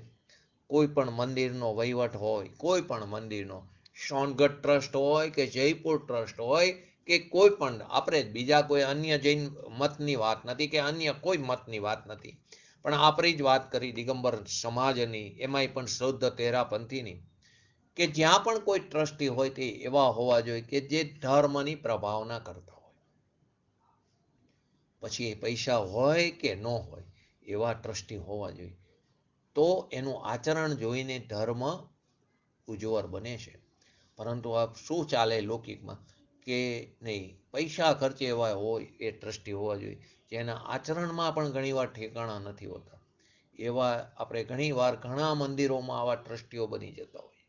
કોઈ પણ મંદિરનો વહીવટ હોય, કોઈ પણ મંદિરનો, સોનગઢ ટ્રસ્ટ હોય કે જયપુર ટ્રસ્ટ હોય કે કોઈ પણ, આપણે બીજા કોઈ અન્ય જૈન મતની વાત નથી કે અન્ય કોઈ મતની વાત નથી. પણ આપણી જ વાત કરી દિગંબર સમાજની, એમાંય પણ શુદ્ધ તેરાપંથીની, કે જ્યાં પણ કોઈ ટ્રસ્ટી હોય તે એવા હોવા જોઈએ કે જે ધર્મની પ્રભાવના કરતા હોય. પછી એ પૈસા હોય કે ન હોય, એવા ટ્રસ્ટી હોવા જોઈએ. તો એનું આચરણ જોઈને ધર્મ ઉજ્જવળ બને છે. પરંતુ આ શું ચાલે લૌકિકમાં કે નહીં, પૈસા ખર્ચે એવા હોય એ ટ્રસ્ટી હોવા જોઈએ જેના આચરણમાં પણ ઘણીવાર ઠેકાણા નથી હોતા. એવા આપણે ઘણીવાર ઘણા મંદિરોમાં આવા ટ્રસ્ટીઓ બની જતા હોય.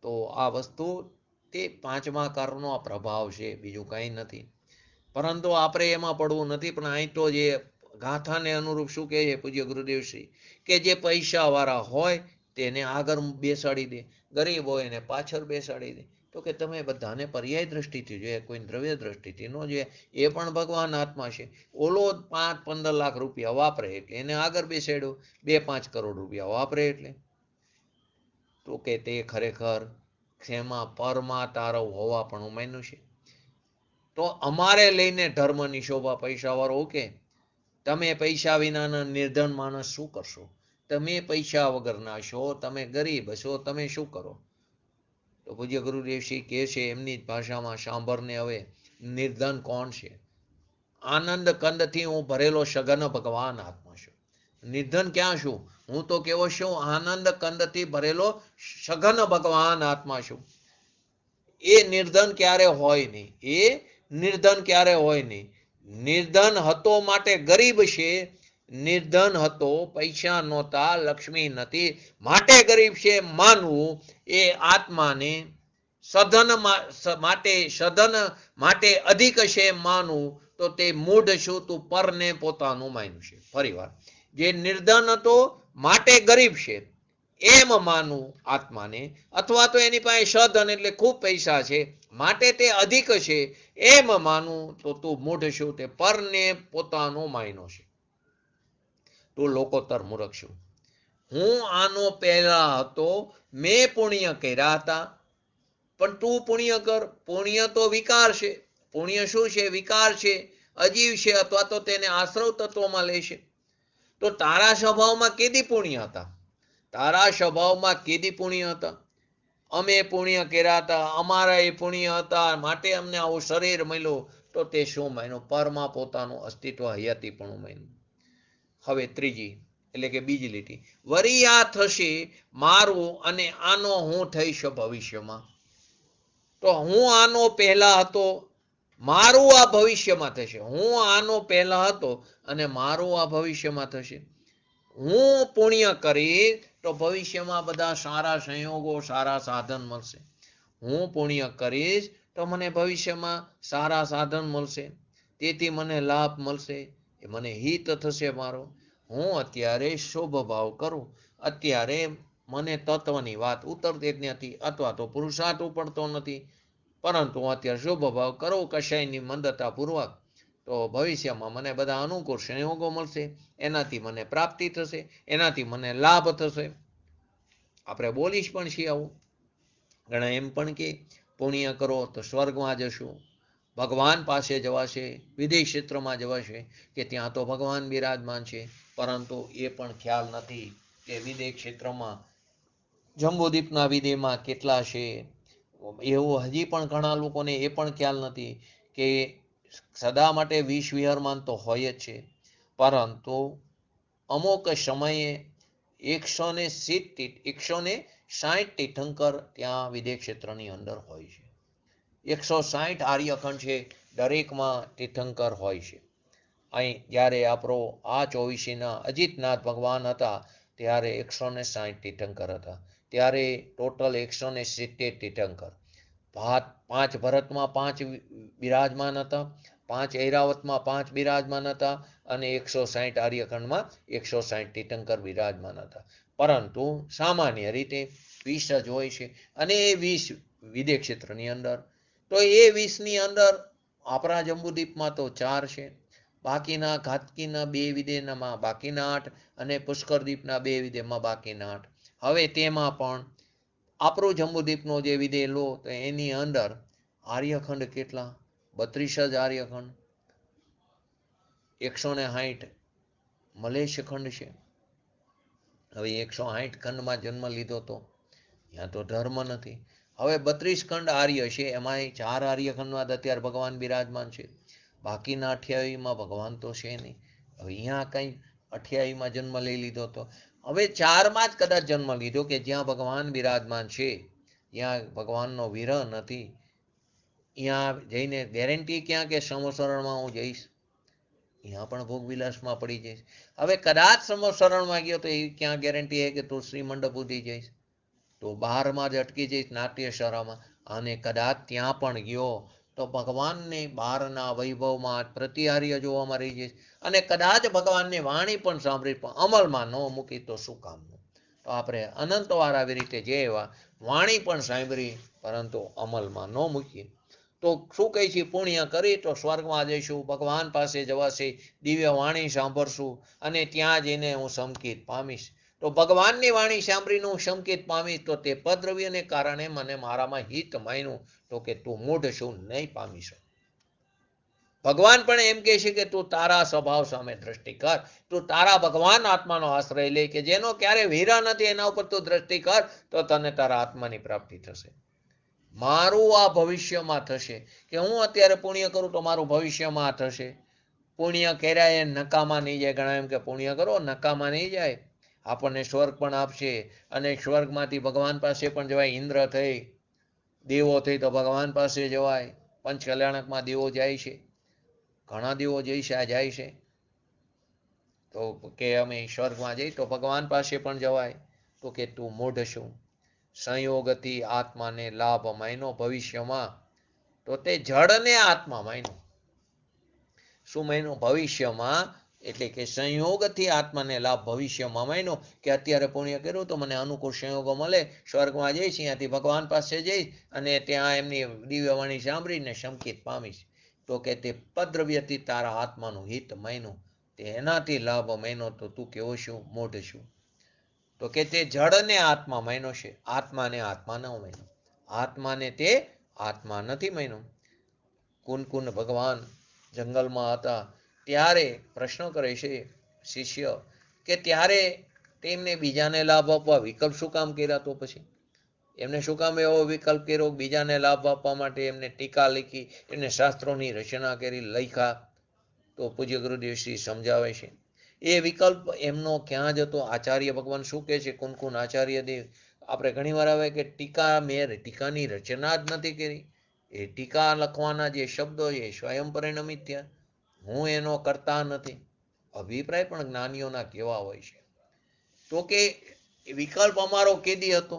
તો આ વસ્તુ તે પાંચમા કારનો આ પ્રભાવ છે, બીજું કંઈ નથી. પરંતુ આપણે એમાં પડવું નથી. પણ અહીં તો જે ગાથાને અનુરૂપ શું કહે છે પૂજ્ય ગુરુદેવશ્રી, કે જે પૈસાવાળા હોય તેને આગળ બેસાડી દે, ગરીબ હોય એને પાછળ બેસાડી દે. તો કે તમે બધાને પર્યાય દ્રષ્ટિથી જોઈએ, કોઈ દ્રવ્ય દ્રષ્ટિથી ન જોઈએ. એ પણ ભગવાન આત્મા છે. ઓલો 5-15 લાખ રૂપિયા વાપરે એટલે એને આગળ બેસાડ્યો, 2-5 કરોડ રૂપિયા વાપરે એટલે. તો કે તે ખરેખર ખેમાં પરમાં તારવ હોવા પણ માન્યું છે. તો અમારે લઈને ધર્મની શોભા પૈસાવાળો કે તમે પૈસા વિનાના નિર્ધન માણસ શું કરશો? તમે પૈસા વગરના છો, તમે ગરીબ છો, તમે શું કરો? તો પૂજ્ય ગુરુદેવશ્રી કહે છે એમની જ ભાષામાં, સાંભળને હવે, નિર્ધન કોણ છે? આનંદ કંદથી હું ભરેલો સઘન ભગવાન આત્મા છું. નિર્ધન ક્યાં છું? હું તો કેવો છું? આનંદ કંદથી ભરેલો સઘન ભગવાન આત્મા છું. એ નિર્ધન ક્યારે હોય નહીં. એ નિર્ધન ક્યારે હોય નહીં. નિર્ધન હતો માટે ગરીબ છે. નિર્ધન હતો, પૈસા નહોતા, લક્ષ્મી નથી, માટે ગરીબ છે. માનવું એ આત્માને સધન માટે અધિક છે. માનવું તો તે મૂઢ છું, તું પરને પોતાનું માન્યું છે. ફરી વાર, જે નિર્ધન હતો માટે ગરીબ છે એમ માનવું આત્માને, અથવા તો એની પાસે સધન એટલે ખૂબ પૈસા છે માટે તે અધિક છે એમ માનવું તો તું મૂઢ છું, તે પરને પોતાનું માન્યો છે. તું લોકોતર મૂર્ખ છું. હું આનો પહેલા હતો, મેં પુણ્ય કર્યા હતા, પણ તું પુણ્ય કર. પુણ્ય તો વિકાર છે. પુણ્ય શું છે? વિકાર છે, અજીવ છે, અથવા તો તેને આશ્રવ તત્વમાં લેશે. તો તારા સ્વભાવમાં કેદી પુણ્ય હતા? તારા સ્વભાવમાં કેદી પુણ્ય હતા? અમે પુણ્ય કર્યા હતા, અમારા એ પુણ્ય હતા માટે અમને આવું શરીર મળ્યું. તો તે શું માન્યું? પરમાં પોતાનું અસ્તિત્વ, હયાતીપણું માન્યું. હવે ત્રીજી એટલે કે બીજી લીટી, વરી આ થશે મારું અને આનો હું થઈશ ભવિષ્યમાં. તો હું આનો પહેલા હતો, મારું આ ભવિષ્યમાં થશે. હું આનો પહેલા હતો અને મારું આ ભવિષ્યમાં થશે. હું પુણ્ય કરીશ તો ભવિષ્યમાં બધા સારા સંયોગો, સારા સાધન મળશે. હું પુણ્ય કરીશ તો મને ભવિષ્યમાં સારા સાધન મળશે, તેથી મને લાભ મળશે, એ મને હિત થશે મારો. હું અત્યારે શુભ ભાવ કરું, અત્યારે મને તત્વની વાત ઉતરતી જ નથી, અથવા તો પુરુષાર્થ ઉપડતો નથી, પરંતુ અત્યારે શુભ ભાવ કરું કશાયની મંદતા પૂર્વક, તો ભવિષ્યમાં મને બધા અનુકૂળ સંયોગો મળશે, એનાથી મને પ્રાપ્તિ થશે, એનાથી મને લાભ થશે. આપણે બોલીશ પણ છીએ આવું. ઘણા એમ પણ કે પુણ્ય કરો તો સ્વર્ગમાં જશું, ભગવાન પાસે જવાશે, વિદેશ ક્ષેત્રમાં જવાશે, કે ત્યાં તો ભગવાન બિરાજમાન છે. પરંતુ એ પણ ખ્યાલ નથી કે વિદેશ ક્ષેત્રમાં, જંબુદ્વીપના વિદેહમાં કેટલા છે. એવું હજી પણ ઘણા લોકોને એ પણ ખ્યાલ નથી કે સદા માટે વિષ વિહરમાન તો હોય જ છે, પરંતુ અમુક સમયે 160 તીર્થંકર ત્યાં વિદેશ ક્ષેત્રની અંદર હોય છે. 160 આર્યખંડ છે, દરેકમાં તીર્થંકર હોય છે. અહીં જ્યારે આપણો આ 24ના અજીતનાથ ભગવાન હતા ત્યારે 160 તીર્થંકર હતા. ત્યારે ટોટલ 170 તીર્થંકર. 5 ભરતમાં 5 બિરાજમાન હતા, 5 ઐરાવતમાં 5 બિરાજમાન હતા, અને 160 આર્યખંડમાં 160 તીર્થંકર બિરાજમાન હતા. પરંતુ સામાન્ય રીતે 20 જ હોય છે, અને એ 20 વિદેશ ક્ષેત્રની અંદર. તો એ 20ની અંદર આપણા જંબુદ્વીપમાં તો 4 છે, બાકીના ઘાતકીના 2 વિદેહમાં બાકીના 8, અને પુષ્કરદ્વીપના 2 વિદેહમાં બાકીના 8. હવે તેમાં પણ આપણું જંબુદ્વીપનો જે વિદેહ લો તો એની અંદર આર્યખંડ કેટલા? 32 જ આર્યખંડ. 160 મલેશ ખંડ છે. હવે 160 ખંડમાં જન્મ લીધો તો ત્યાં તો ધર્મ નથી. હવે 32 ખંડ આર્ય છે, એમાંય 4 આર્ય ખંડમાં અત્યારે ભગવાન બિરાજમાન છે. બાકીના 28માં ભગવાન તો છે નહીં. હવે અહીંયા કંઈ 28માં જન્મ લઈ લીધો તો હવે 4માં જ કદાચ જન્મ લીધો કે જ્યાં ભગવાન બિરાજમાન છે, જ્યાં ભગવાનનો વિરહ નથી, ત્યાં જઈને ગેરંટી ક્યાં કે સમસરણમાં હું જઈશ? यहाँ પણ ભોગવિલાસમાં પડી જઈશ. હવે કદાચ સમસરણમાં ગયો તો એવી ક્યાં ગેરંટી છે કે તું શ્રીમંડપ સુધી જઈશ? તો બહારમાં જ અટકી જઈશ નાટ્યશાળામાં. અને કદાચ ત્યાં પણ ગયો તો ભગવાનની બહારના વૈભવમાં પ્રતિહાર્ય જોવામાં રહી જઈશ. અને કદાચ ભગવાનની વાણી પણ સાંભળી પણ અમલમાં ન મૂકી તો શું કામનું? તો આપણે અનંતવાર આવી રીતે જે એવા વાણી પણ સાંભળી પરંતુ અમલમાં ન મૂકી તો શું કહે છે? પુણ્ય કરી તો સ્વર્ગમાં જઈશું, ભગવાન પાસે જવાશે, દિવ્ય વાણી સાંભળશું અને ત્યાં જઈને હું સંકિત પામીશ. તો ભગવાનની વાણી સાંભળીને હું સંકિત પામીશ તો તે પદ્રવ્યને કારણે મને મારામાં હિત માન્યું તો કે તું મૂઢ છું, નહીં પામી શકો. ભગવાન પણ એમ કહે છે કે તું તારા સ્વભાવ સામે દ્રષ્ટિ કર, તું તારા ભગવાન આત્માનો આશ્રય લે કે જેનો ક્યારે વિરહ નથી, એના ઉપર તું દ્રષ્ટિ કર તો તને તારા આત્માની પ્રાપ્તિ થશે. મારું આ ભવિષ્યમાં થશે કે હું અત્યારે પુણ્ય કરું તો મારું ભવિષ્યમાં થશે. પુણ્ય કર્યા એ નકામા નહીં જાય. ઘણા એમ કે પુણ્ય કરો નકામા નહીં જાય, આપણને સ્વર્ગ પણ આપશે અને સ્વર્ગમાંથી ભગવાન પાસે પણ જવાય. ઇન્દ્ર થઈ, દેવો થઈ તો ભગવાન પાસે જવાય. પંચકલ્યાણકમાં દેવો જાય છે, ઘણા દેવો જાય છે. તો કે અમે સ્વર્ગમાં જઈ તો ભગવાન પાસે પણ જવાય. તો કે તું મૂઢ છું, સંયોગથી આત્માને લાભ માયનો ભવિષ્યમાં. તો તે જળને આત્મા માયનો. શું માયનો? ભવિષ્યમાં. એટલે કે સંયોગથી આત્માને લાભ ભવિષ્યમાં માયનો કે અત્યારે પુણ્ય કર્યું તો મને અનુકૂળ સંયોગો મળે, સ્વર્ગમાં જઈશ, ત્યાંથી ભગવાન પાસે જઈશ અને ત્યાં એમની દિવ્યવાણી સાંભળીને સંકિત પામીશ. તો કે તે પદ્રવ્યથી તારા આત્માનું હિત માયનું, તે એનાથી લાભ માયનો તો તું કેવો છું? મૂઢ છું. તો કે તે જળને આત્મા માન્યો છે, આત્માને આત્મા ન માન્યો. આત્માને તે આત્મા નથી માન્યો. કુનકુન ભગવાન જંગલમાં હતા ત્યારે પ્રશ્ન કરે છે શિષ્ય કે ત્યારે તેમને બીજાને લાભ આપવા વિકલ્પ શું કામ કર્યા? તો પછી એમને શું કામ એવો વિકલ્પ કર્યો? બીજાને લાભ આપવા માટે એમને ટીકા લખી, એમને શાસ્ત્રોની રચના કરી, લખ્યા. તો પૂજ્ય ગુરુદેવશ્રી સમજાવે છે એ વિકલ્પ એમનો ક્યાં જતો? આચાર્ય ભગવાન શું કહે છે? કુનકુન આચાર્ય દેવ આપણે ઘણીવાર આવે કે ટીકા મેં ટીકાની રચના જ નથી કરી. એ ટીકા લખવાના જે શબ્દો છે સ્વયં પરિણમિત થયા, હું એનો કરતા નથી. અભિપ્રાય પણ જ્ઞાનીઓના કેવા હોય છે. તો કે વિકલ્પ અમારો કેદી હતો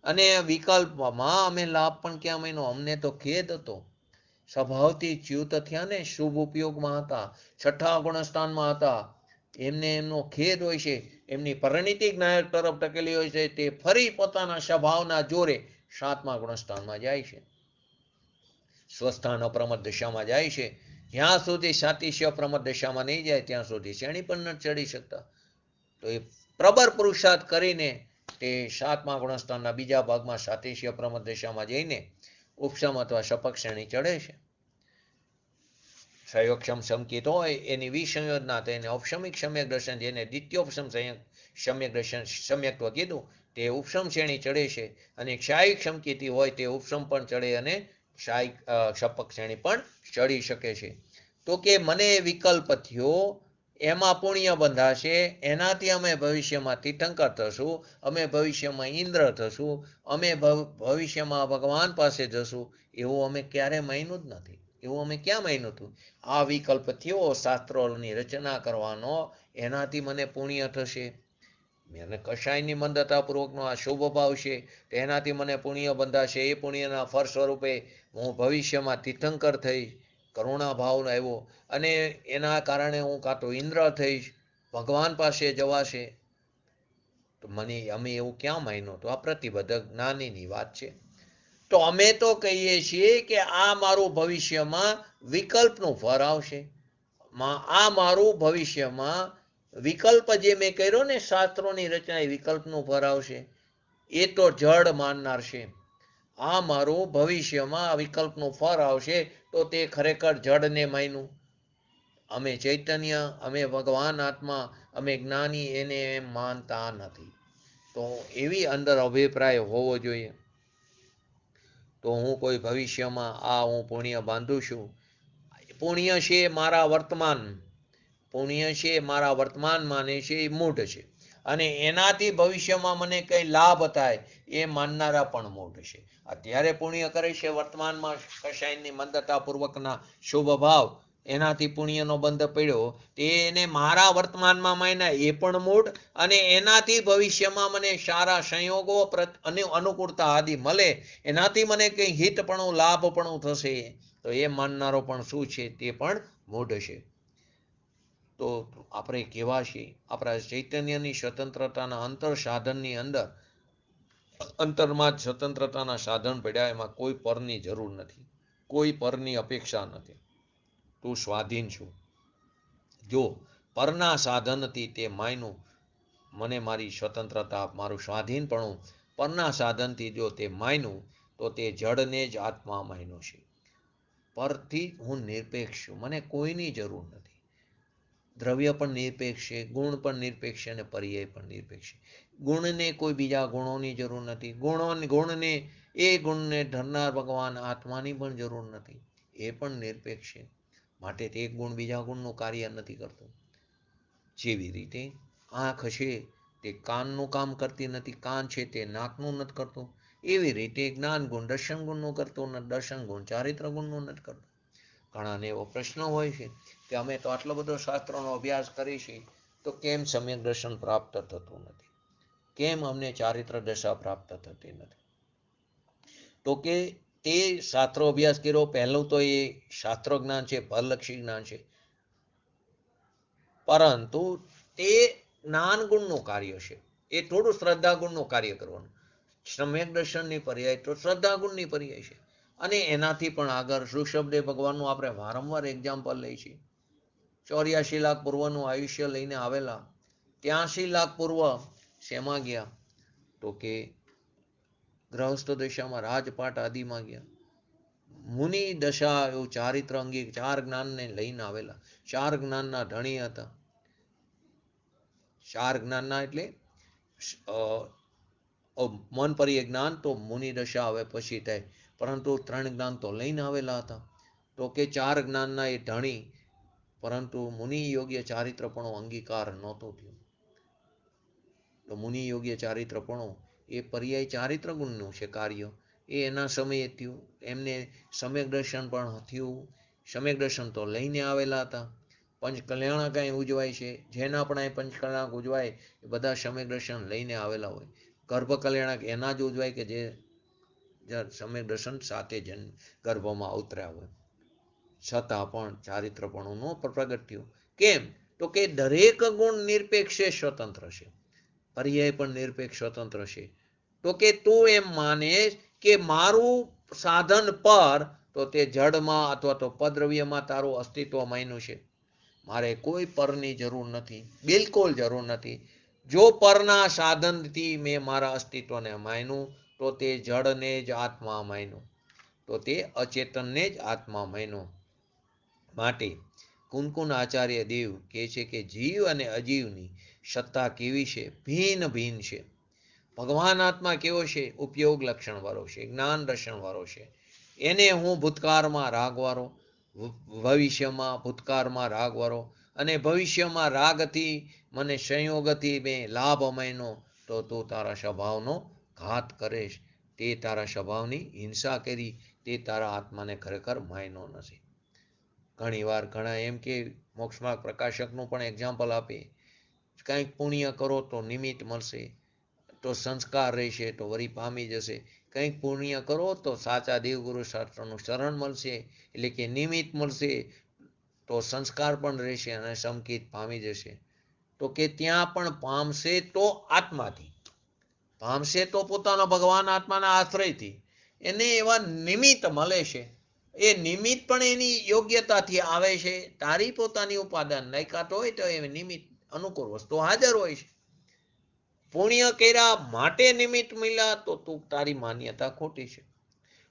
અને વિકલ્પમાં અમે લાભ પણ ક્યાં માન્યો? અમને તો ખેદ હતો. સ્વભાવથી ચ્યુત થયા ને, શુભ ઉપયોગમાં હતા, છઠ્ઠા ગુણસ્થાનમાં હતા, એમને એમનો ખેદ હોય છે, એમની પરિણીતિ જ્ઞાન તરફ ટકેલી હોય છે, તે ફરી પોતાના સ્વભાવના જોરે 7મા ગુણસ્થાનમાં જાય છે, સ્વસ્થાન અપ્રમદ દશામાં જાય છે. જ્યાં સુધી સાતિશ્ય પ્રમદ દશામાં નહીં જાય ત્યાં સુધી શ્રેણી પણ ન ચડી શકતા. તો એ પ્રબર પુરુષાર્થ કરીને તે 7મા ગુણસ્થાનના બીજા ભાગમાં સાતિશ્ય પ્રમદ દશામાં જઈને ઉપશમ અથવા શપક શ્રેણી ચડે છે. સંયોગક્ષમ સંકિત હોય એની વિસંયોજના થાય એને ઔપશમિક સમ્યક દર્શન, જેને દ્વિતીયોપશમ સમ્યક દર્શન સમ્યક્ત્વ કીધું તે ઉપશમ શ્રેણી ચડે છે. અને ક્ષાયિક સંકિતિ હોય તે ઉપશમ પણ ચડે અને ક્ષાયિક શપક શ્રેણી પણ ચડી શકે છે. તો કે મને વિકલ્પ થયો, એમાં પુણ્ય બંધાશે, એનાથી અમે ભવિષ્યમાં તીર્થંકર થશું, અમે ભવિષ્યમાં ઇન્દ્ર થશું, અમે ભવિષ્યમાં ભગવાન પાસે જશું. એવું અમે ક્યારે માન્યું જ નથી. એવું અમે ક્યાં માન્યું હતું? આ વિકલ્પ થયો શાસ્ત્રોની રચના કરવાનો, એનાથી મને પુણ્ય થશે. મને કષાયની મંદતાપૂર્વકનો આ શુભ ભાવ છે, તો એનાથી મને પુણ્ય બંધાશે. એ પુણ્યના ફળ સ્વરૂપે હું ભવિષ્યમાં તીર્થંકર થઈશ, કરુણા ભાવ આવ્યો અને એના કારણે હું કાં તો ઇન્દ્ર થઈશ, ભગવાન પાસે જવાશે. તો અમે એવું ક્યાં માન્યું? તો આ પ્રતિબદ્ધ જ્ઞાનીની વાત છે. તો અમે તો કહીએ છીએ કે આ મારું ભવિષ્યમાં વિકલ્પનું ફળ આવશે. આ મારું ભવિષ્યમાં વિકલ્પ જે મેં કર્યો ને શાસ્ત્રોની રચના, એ વિકલ્પનું ફળ આવશે. એ તો જડ માનનાર છે. આ મારું ભવિષ્યમાં વિકલ્પનું ફળ આવશે તો તે ખરેખર જડને માન્યું. અમે ચૈતન્ય, અમે ભગવાન આત્મા, અમે જ્ઞાની એને એમ માનતા નથી. તો એવી અંદર અભિપ્રાય હોવો જોઈએ. તો હું કોઈ ભવિષ્યમાં હું પુણ્ય બાંધું છું. પુણ્ય છે મારા વર્તમાન, પુણ્ય છે મારા વર્તમાનમાં ને છે એ મૂઢ છે, અને એનાથી ભવિષ્યમાં મને કંઈ લાભ થાય એ માનનારા પણ મૂઢ છે. અત્યારે પુણ્ય કરે છે વર્તમાનમાં કશાયની મંદતાપૂર્વકના શુભ ભાવ, એનાથી પુણ્યનો બંધ પડ્યો, એને મારા વર્તમાનમાં માન્યા એ પણ મૂઢ, અને એનાથી ભવિષ્યમાં મને સારા સંયોગો અને અનુકૂળતા આદિ મળે, એનાથી મને કંઈ હિતપણું લાભપણું થશે, તો એ માનનારો પણ શું છે? તે પણ મૂઢ છે. તો આપણે કેવા છીએ? આપણા ચૈતન્યની સ્વતંત્રતાના અંતર સાધનની અંદર અંતરમાં જ સ્વતંત્રતાના સાધન પડ્યા, એમાં કોઈ પરની જરૂર નથી, કોઈ પરની અપેક્ષા નથી. તું સ્વાધીન છું. જો પરના સાધનથી તે માયનું મને મારી સ્વતંત્રતા, મારું સ્વાધીનપણું પરના સાધનથી જો તે માયનું, તો તે જડને જ આત્મા માયનો છે. પરથી હું નિરપેક્ષ છું, મને કોઈની જરૂર નથી. દ્રવ્ય પણ નિરપેક્ષ છે, ગુણ પણ નિરપેક્ષ છે, અને પર્યાય પણ નિરપેક્ષ છે. ગુણને કોઈ બીજા ગુણોની જરૂર નથી. ગુણને ધરનાર ભગવાન આત્માની પણ જરૂર નથી, એ પણ નિરપેક્ષ છે. માટે તે એક ગુણ બીજા ગુણનું કાર્ય નથી કરતો. જેવી રીતે આંખ છે તે કાનનું કામ કરતી નથી, કાન છે તે નાકનું નથી કરતું, એવી રીતે જ્ઞાન ગુણ દર્શન ગુણનું કરતું નથી, દર્શન ગુણ ચારિત્ર ગુણનું નથી કરતું. ઘણાને એવો પ્રશ્ન હોય છે કે અમે તો આટલો બધો શાસ્ત્રોનો અભ્યાસ કરી છે, તો કેમ સમ્યક દર્શન પ્રાપ્ત થતું નથી? કેમ અમને ચારિત્ર દશા પ્રાપ્ત થતી નથી? તો કે તે શાસ્ત્રો અભ્યાસ કર્યો, પહેલું તો એ શાસ્ત્ર જ્ઞાન છે, પરલક્ષી જ્ઞાન છે, પરંતુ તે જ્ઞાન ગુણનું કાર્ય છે. એ થોડું શ્રદ્ધા ગુણનું કાર્ય કરવાનું. સમ્યક દર્શનની પર્યાય તો શ્રદ્ધા ગુણની પર્યાય છે. અને એનાથી પણ આગળ ઋષભદેવ ભગવાનનું આપણે વારંવાર એક્ઝામ્પલ લઈએ છીએ. 84 લાખ પૂર્વનું આયુષ્ય લઈને આવેલા, 83 લાખ પૂર્વ શેમાં ગયા? તો કે ગ્રહસ્થ દશામાં રાજપાટ આદિમાં ગયા. મુનિ દશા એવું ચારિત્ર અંગી 4 જ્ઞાનને લઈને આવેલા, 4 જ્ઞાનના ધણી હતા. 4 જ્ઞાનના એટલે મન પર્ય જ્ઞાન તો મુનિ દશા હવે પછી થાય, પરંતુ 3 જ્ઞાન તો લઈને આવેલા હતા. તો કે 4 જ્ઞાનના એ ધણી, પરંતુ મુનિ યોગ્ય ચારિત્રપણો અંગીકાર નહોતો થયો. તો મુનિ યોગ્ય ચારિત્રપણો એ પર્યાય ચારિત્ર ગુણનું છે કાર્ય, એ એના સમયે થયું. એમને સમ્યક દર્શન પણ થયું. સમ્યક દર્શન તો લઈને આવેલા હતા. પંચકલ્યાણક અહીં ઉજવાય છે, જેના પણ અહીં પંચકલ્યાણક ઉજવાય એ બધા સમ્યક દર્શન લઈને આવેલા હોય. ગર્ભ કલ્યાણક એના જ ઉજવાય કે જે સમ્યક દર્શન સાથે ગર્ભમાં ઉતર્યા હોય. છતાં પણ ચારિત્રપણું પ્રગટ થયું. કેમ? તો કે દરેક ગુણ નિરપેક્ષ સ્વતંત્ર છે, પર્યાય પણ નિરપેક્ષ સ્વતંત્ર છે. તો કે તું એમ માને કે મારું સાધન પર, તો તે જડમાં અથવા તો પદ્રવ્યમાં તારું અસ્તિત્વ માન્યું છે. મારે કોઈ પરની જરૂર નથી, બિલકુલ જરૂર નથી. જો પરના સાધનથી મેં મારા અસ્તિત્વને માન્યું, તો તે જડને જ આત્મા માન્યું, તો તે અચેતનને જ આત્મા માન્યું. માટે કુનકુન આચાર્ય દેવ કહે છે કે જીવ અને અજીવની સત્તા કેવી છે? ભિન્ન ભિન્ન છે. ભગવાન આત્મા કેવો છે? ઉપયોગ લક્ષણ વાળો છે, જ્ઞાન દર્શન વાળો છે. એને હું ભૂતકાળમાં રાગવાળો, ભવિષ્યમાં ભૂતકાળમાં રાગવાળો, અને ભવિષ્યમાં રાગથી મને સંયોગથી મેં લાભ માન્યો, તો તું તારા સ્વભાવનો ઘાત કરેશ, તે તારા સ્વભાવની હિંસા કરી, તે તારા આત્માને ખરેખર માન્યો નથી. ઘણી વાર ઘણા એમ કે મોક્ષમાર્ગ પ્રકાશકનું પણ એક્ઝામ્પલ આપે, કંઈક પુણ્ય કરો તો નિમિત્ત મળશે, તો સંસ્કાર રહેશે, તો વળી પામી જશે. કંઈક પુણ્ય કરો તો સાચા દેવગુરુ શાસ્ત્રનું શરણ મળશે, એટલે કે નિમિત્ત મળશે, તો સંસ્કાર પણ રહેશે અને સમકિત પામી જશે. તો કે ત્યાં પણ પામશે તો આત્માથી, પામશે તો પોતાના ભગવાન આત્માના આશ્રયથી. એને એવા નિમિત્ત મળે છે. એ નિમિત્ત પણ એની યોગ્યતાથી આવે છે. તારી પોતાની ઉપાદાન લાયકાત હોય તો એ નિમિત્ત અનુકૂળ વસ્તુ હાજર હોય છે. પુણ્ય કર્યા માટે નિમિત્ત મળ્યા, તો તું તારી માન્યતા ખોટી છે.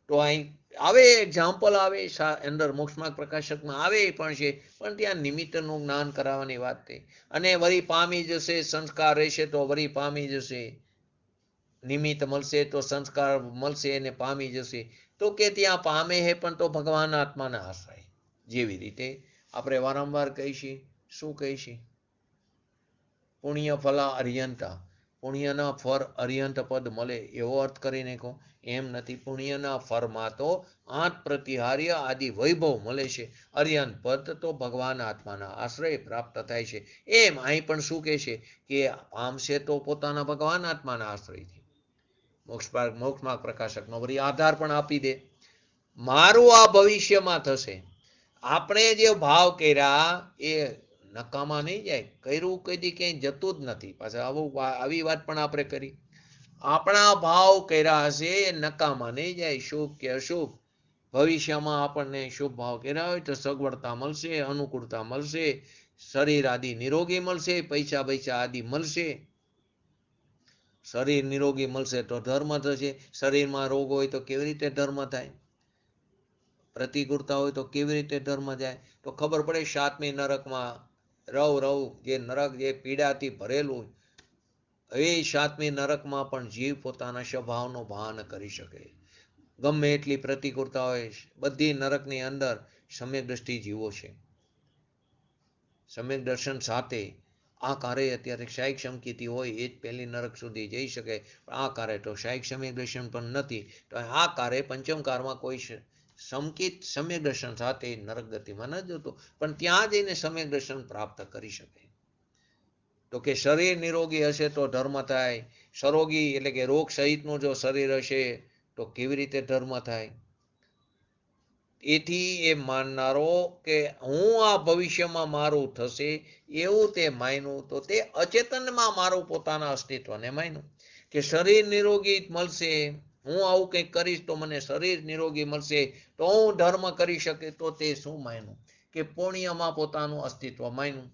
તો તો અહીં આવે એક્ઝામ્પલ આવે અંદર મોક્ષમાર્ગ પ્રકાશકમાં આવે પણ છે, પણ ત્યાં નિમિત્તનું જ્ઞાન કરાવવાની વાત થઈ. અને વળી પામી જશે, સંસ્કાર રહેશે તો વળી પામી જશે, નિમિત્ત મળશે તો સંસ્કાર મળશે અને પામી જશે. તો કે ત્યાં પામે હે પણ તો ભગવાન આત્માના આશ્રય. જેવી રીતે આપણે વારંવાર કહીશી, શું કહીશી? પુણ્ય ફલા અર્યંતા, પુણ્યના ફળ અર્યંત પદ મળે એવો અર્થ કરી નાખો. એમ નથી. પુણ્યના ફળમાં તો 8 પ્રતિહાર્ય આદિ વૈભવ મળે છે. અર્યંત પદ તો ભગવાન આત્માના આશ્રય પ્રાપ્ત થાય છે. એમ અહીં પણ શું કહે છે કે પામશે તો પોતાના ભગવાન આત્માના આશ્રયથી. મોક્ષમાર્ગ પ્રકાશકનો વળી આધાર પણ આપી દે. મારું આ ભવિષ્યમાં થશે. આપણે જે ભાવ કર્યા એ નકામા નહીં જાય. કર્યું કદી ક્યાંય જતું જ નથી. પાછા આવી વાત પણ આપણે કરી. આપણા ભાવ કર્યા હશે એ નકામા નહીં જાય, શુભ કે અશુભ. ભવિષ્યમાં આપણને શુભ ભાવ કર્યા હોય તો સગવડતા મળશે, અનુકૂળતા મળશે, શરીર આદિ નિરોગી મળશે, પૈસા આદિ મળશે. શરીર નિરોગી મળશે તો ધર્મ થશે. શરીરમાં રોગ હોય તો કેવી રીતે ધર્મ થાય? પ્રતિકૂળતા હોય તો કેવી રીતે ધર્મ જાય? તો ખબર પડે 7મી નરકમાં રવ જે નરક જે પીડાથી ભરેલું, એ 7મી નરકમાં પણ જીવ પોતાના સ્વભાવનો ભાન કરી શકે. ગમે એટલી પ્રતિકૂળતા હોય, બધી નરકની અંદર સમ્યક દ્રષ્ટિ જીવો છે. સમ્યક દર્શન સાથે આ કાર્ય અત્યારે શાયિક સમકીતી હોય એ જ પહેલી નરક સુધી જઈ શકે. પણ આ કાર્ય તો શાયિક સમ્યક દર્શન પણ નથી. તો આ કાર્ય પંચમકારમાં કોઈ સમકિત સમ્યક દર્શન સાથે નરક ગતિમાં ન જતો, પણ ત્યાં જઈને સમ્યક દર્શન પ્રાપ્ત કરી શકે. તો કે શરીર નિરોગી હશે તો ધર્મ થાય. સરોગી એટલે કે રોગ સહિતનું જો શરીર હશે તો કેવી રીતે ધર્મ થાય? એથી એ માનનારો કે હું આ ભવિષ્યમાં મારું થશે એવું તે માન્યું, તો તે અચેતનમાં મારું પોતાના અસ્તિત્વને માન્યું કે શરીર નિરોગી મળશે, હું આવું કંઈક કરીશ તો મને શરીર નિરોગી મળશે, તો હું ધર્મ કરી શકે. તો તે શું માન્યું? કે પુણ્યમાં પોતાનું અસ્તિત્વ માન્યું.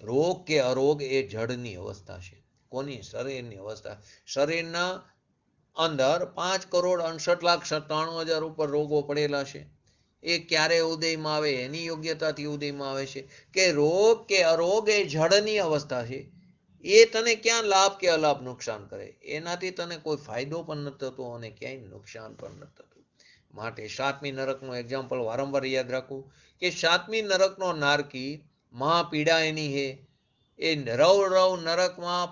રોગ કે અરોગ એ જડની અવસ્થા છે. કોની? શરીરની અવસ્થા. શરીરના અંદર 5,68,97,000 ઉપર રોગો પડેલા છે. એ ક્યારે ઉદયમાં આવે? એની યોગ્યતાથી ઉદયમાં આવે છે. કે રોગ કે અરોગ એ જડની અવસ્થા છે. એ તને ક્યાં લાભ કે અલાભ નુકસાન કરે? એનાથી તને કોઈ ફાયદો પણ નથી થતો અને ક્યાંય નુકસાન પણ નથી થતું. માટે 7મી નરકનું એક્ઝામ્પલ વારંવાર યાદ રાખવું કે 7મી નરકનો નારકી મહાપીડા એની હે. એ રવ નરકમાં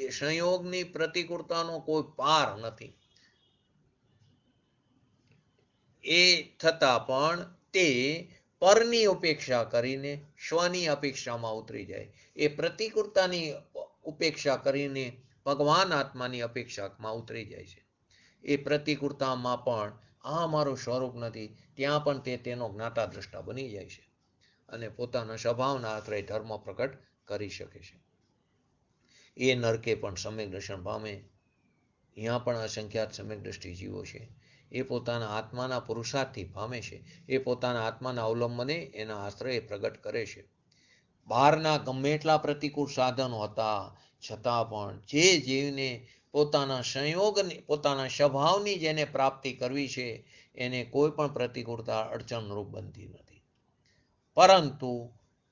સંયોગની પ્રતિકૂળતાનો કોઈ પાર નથી. એ છતાં પણ તે પરની ઉપેક્ષા કરીને સ્વની અપેક્ષામાં ઉતરી જાય. એ પ્રતિકૂળતાની ઉપેક્ષા કરીને ભગવાન આત્માની અપેક્ષામાં ઉતરી જાય છે. એ પ્રતિકૂળતામાં પણ આ મારું સ્વરૂપ નથી, ત્યાં પણ તે તેનો જ્ઞાતા દ્રષ્ટા બની જાય છે અને પોતાના સ્વભાવના આશ્રય ધર્મ પ્રગટ કરી શકે છે. એ નરકે પણ સમ્યક દર્શન પામે. અહીંયા પણ અસંખ્યાત સમ્યક દ્રષ્ટિ જીવો છે. એ પોતાના આત્માના પુરુષાર્થથી પામે છે. એ પોતાના આત્માના અવલંબને એના આશ્રય પ્રગટ કરે છે. બહારના ગમે એટલા પ્રતિકૂળ સાધનો હતા છતાં પણ જે જીવને પોતાના સંયોગની, પોતાના સ્વભાવની જેને પ્રાપ્તિ કરવી છે એને કોઈ પણ પ્રતિકૂળતા અડચણરૂપ બનતી નથી. પરંતુ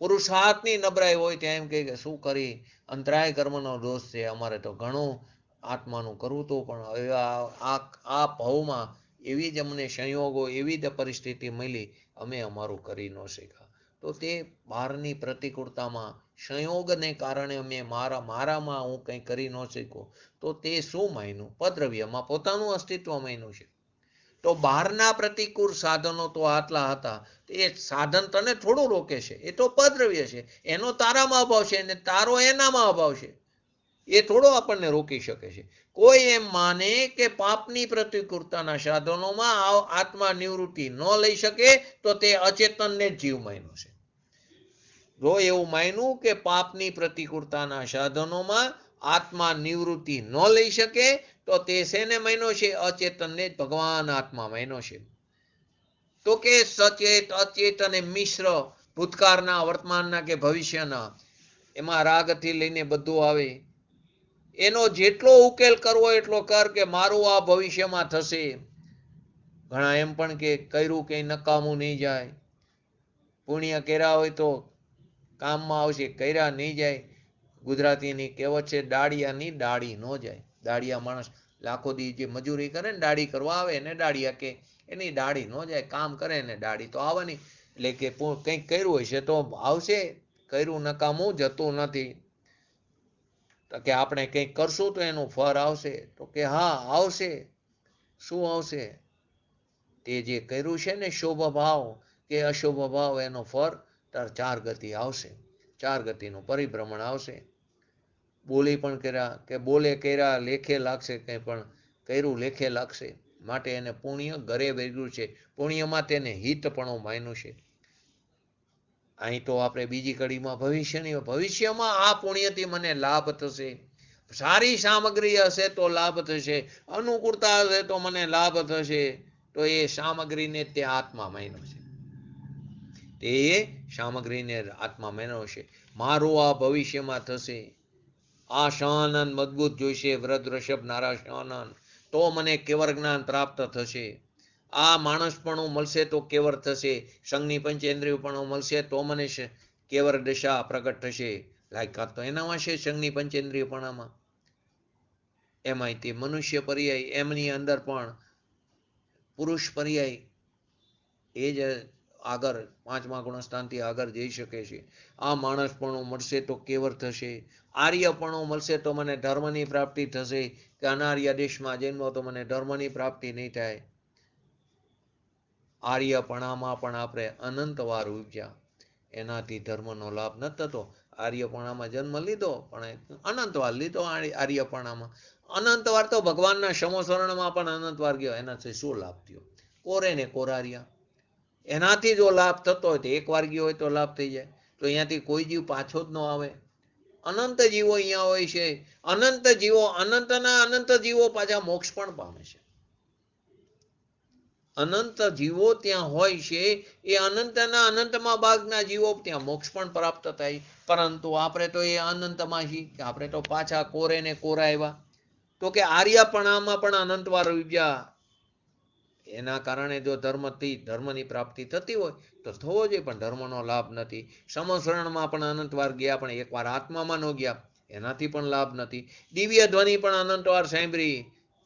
પુરુષાર્થની નબળાઈ હોય ત્યાં એમ કે શું કરી, અંતરાય કર્મનો દોષ છે, અમારે તો ઘણું આત્માનું કરવું તો પણ હવે આ ભાવમાં એવી જ અમને સંયોગો, એવી જ પરિસ્થિતિ મળી, અમે અમારું કરી ન શક્યા. તો તે બહારની પ્રતિકૂળતામાં સંયોગને કારણે અમે મારામાં હું કંઈ કરી ન શક્યો. તો તે શું માન્યું? પદ્રવ્યમાં પોતાનું અસ્તિત્વ માન્યું છે. તો બહારના પ્રતિકૂળ સાધનો તો આટલા હતા, એ સાધન તને થોડું રોકે છે. એ તો પદ્રવ્ય છે, એનો તારામાં અભાવ છે અને તારો એનામાં અભાવ છે. એ થોડો આપણને રોકી શકે છે. કોઈ એમ માને કે પાપની પ્રતિકૂળતાના સાધનોમાં આત્મા નિવૃત્તિ ન લઈ શકે તો તે અચેતનને જ જીવ માન્યો છે. જો એવું માન્યું કે પાપની પ્રતિકૂળતાના સાધનોમાં આત્મા નિવૃત્તિ ન લઈ શકે તો તે શેને માન્યો છે? અચેતનને જ ભગવાન આત્મા માન્યો છે. તો કે સચેત, અચેત અને મિશ્ર, ભૂતકાળના, વર્તમાનના કે ભવિષ્યના, એમાં રાગથી લઈને બધું આવે. એનો જેટલો ઉકેલ કરવો એટલો કર કે મારું આ ભવિષ્યમાં થશે. ઘણા એમ પણ કે કર્યું કે નકામું નહીં જાય, પુણ્ય કર્યા હોય તો કામમાં આવશે, કર્યા નહીં જાય. ગુજરાતીની કહેવત છે દાળિયાની દાઢી ન જાય. દાળિયા માણસ લાખો દી જે મજૂરી કરે ને દાઢી કરવા આવે એને દાળિયા કે, એની દાઢી ન જાય. કામ કરે ને દાઢી તો આવવાની. એટલે કે કંઈક કર્યું હોય છે તો આવશે, કર્યું નકામું જતું નથી. તો કે આપણે કંઈક કરશું તો એનું ફળ આવશે. તો કે હા આવશે. શું આવશે? તે જે કર્યું છે ને શુભ ભાવ કે અશુભ ભાવ, એનો ફળ તાર 4 ગતિ આવશે. 4 ગતિનું પરિભ્રમણ આવશે. બોલી પણ કર્યા કે બોલે કર્યા લેખે લાગશે, કંઈ પણ કર્યું લેખે લાગશે. માટે એને પુણ્ય ઘરે વેર્યું છે. પુણ્યમાં તેને હિતપણું માન્યું છે. અહીં તો આપણે બીજી કડીમાં ભવિષ્યમાં આ પુણ્યથી મને લાભ થશે, સારી સામગ્રી હશે તો લાભ થશે, અનુકૂળતા હશે તો મને લાભ થશે. તો એ સામગ્રીને તે આત્મા માન્યો છે. તે સામગ્રીને આત્મા માન્યો છે. મારું આ ભવિષ્યમાં થશે. આ શાનન મજબૂત જોઈશે, વ્રત ઋષભ નારા શાનન, તો મને કેવર જ્ઞાન પ્રાપ્ત થશે. આ માણસપણું મળશે તો કેવર થશે, સંઘની પંચેન્દ્રિયપણું મળશે તો મને કેવર દશા પ્રગટ થશે. લાયકાત તો એનામાં છે સંઘની પંચેન્દ્રિયપણામાં. એમાંય તે મનુષ્ય પર્યાય, એમની અંદર પણ પુરુષ પર્યાય, એ જ આગળ 5મા ગુણસ્થાનથી આગળ જઈ શકે છે. આ માણસપણું મળશે તો કેવર થશે. આર્યપણું મળશે તો મને ધર્મની પ્રાપ્તિ થશે, કે અનાર્ય દેશમાં જન્મો તો મને ધર્મની પ્રાપ્તિ નહીં થાય. આર્યપણામાં પણ આપણે અનંતવાર ઉપજ્યા, એનાથી ધર્મનો લાભ ન થતો. આર્યપણામાં જન્મ લીધો પણ અનંતવાર લીધો. આર્યપણામાં અનંતવાર તો ભગવાનના સમોસરણમાં પણ અનંતવાર ગયો, એનાથી શું લાભ થયો? કોરે ને કોરાર્યા. એનાથી જો લાભ થતો હોય તો એકવાર ગયો હોય તો લાભ થઈ જાય. તો અહીંયાથી કોઈ જીવ પાછો જ ન આવે. અનંત જીવો અહીંયા હોય છે. અનંત જીવો, અનંતના અનંત જીવો પાછા મોક્ષ પણ પામે છે. અનંત જીવો ત્યાં હોય છે. એ અનંતના અનંતમાં ભાગના જીવો ત્યાં મોક્ષ પણ પ્રાપ્ત થાય. પરંતુ આપણે તો એ અનંતમાં છીએ કે આપણે તો પાછા કોરે ને કોરા આવ્યા. તો કે આર્યપણામાં પણ અનંતવાર ઉગ્યા. એના કારણે જો ધર્મની પ્રાપ્તિ થતી હોય તો થવો જોઈએ, પણ ધર્મનો લાભ નથી. સમસરણમાં પણ અનંતવાર ગયા, પણ એકવાર આત્મામાં ન ગયા, એનાથી પણ લાભ નથી. દિવ્ય ધ્વનિ પણ અનંતવાર સાંભળી,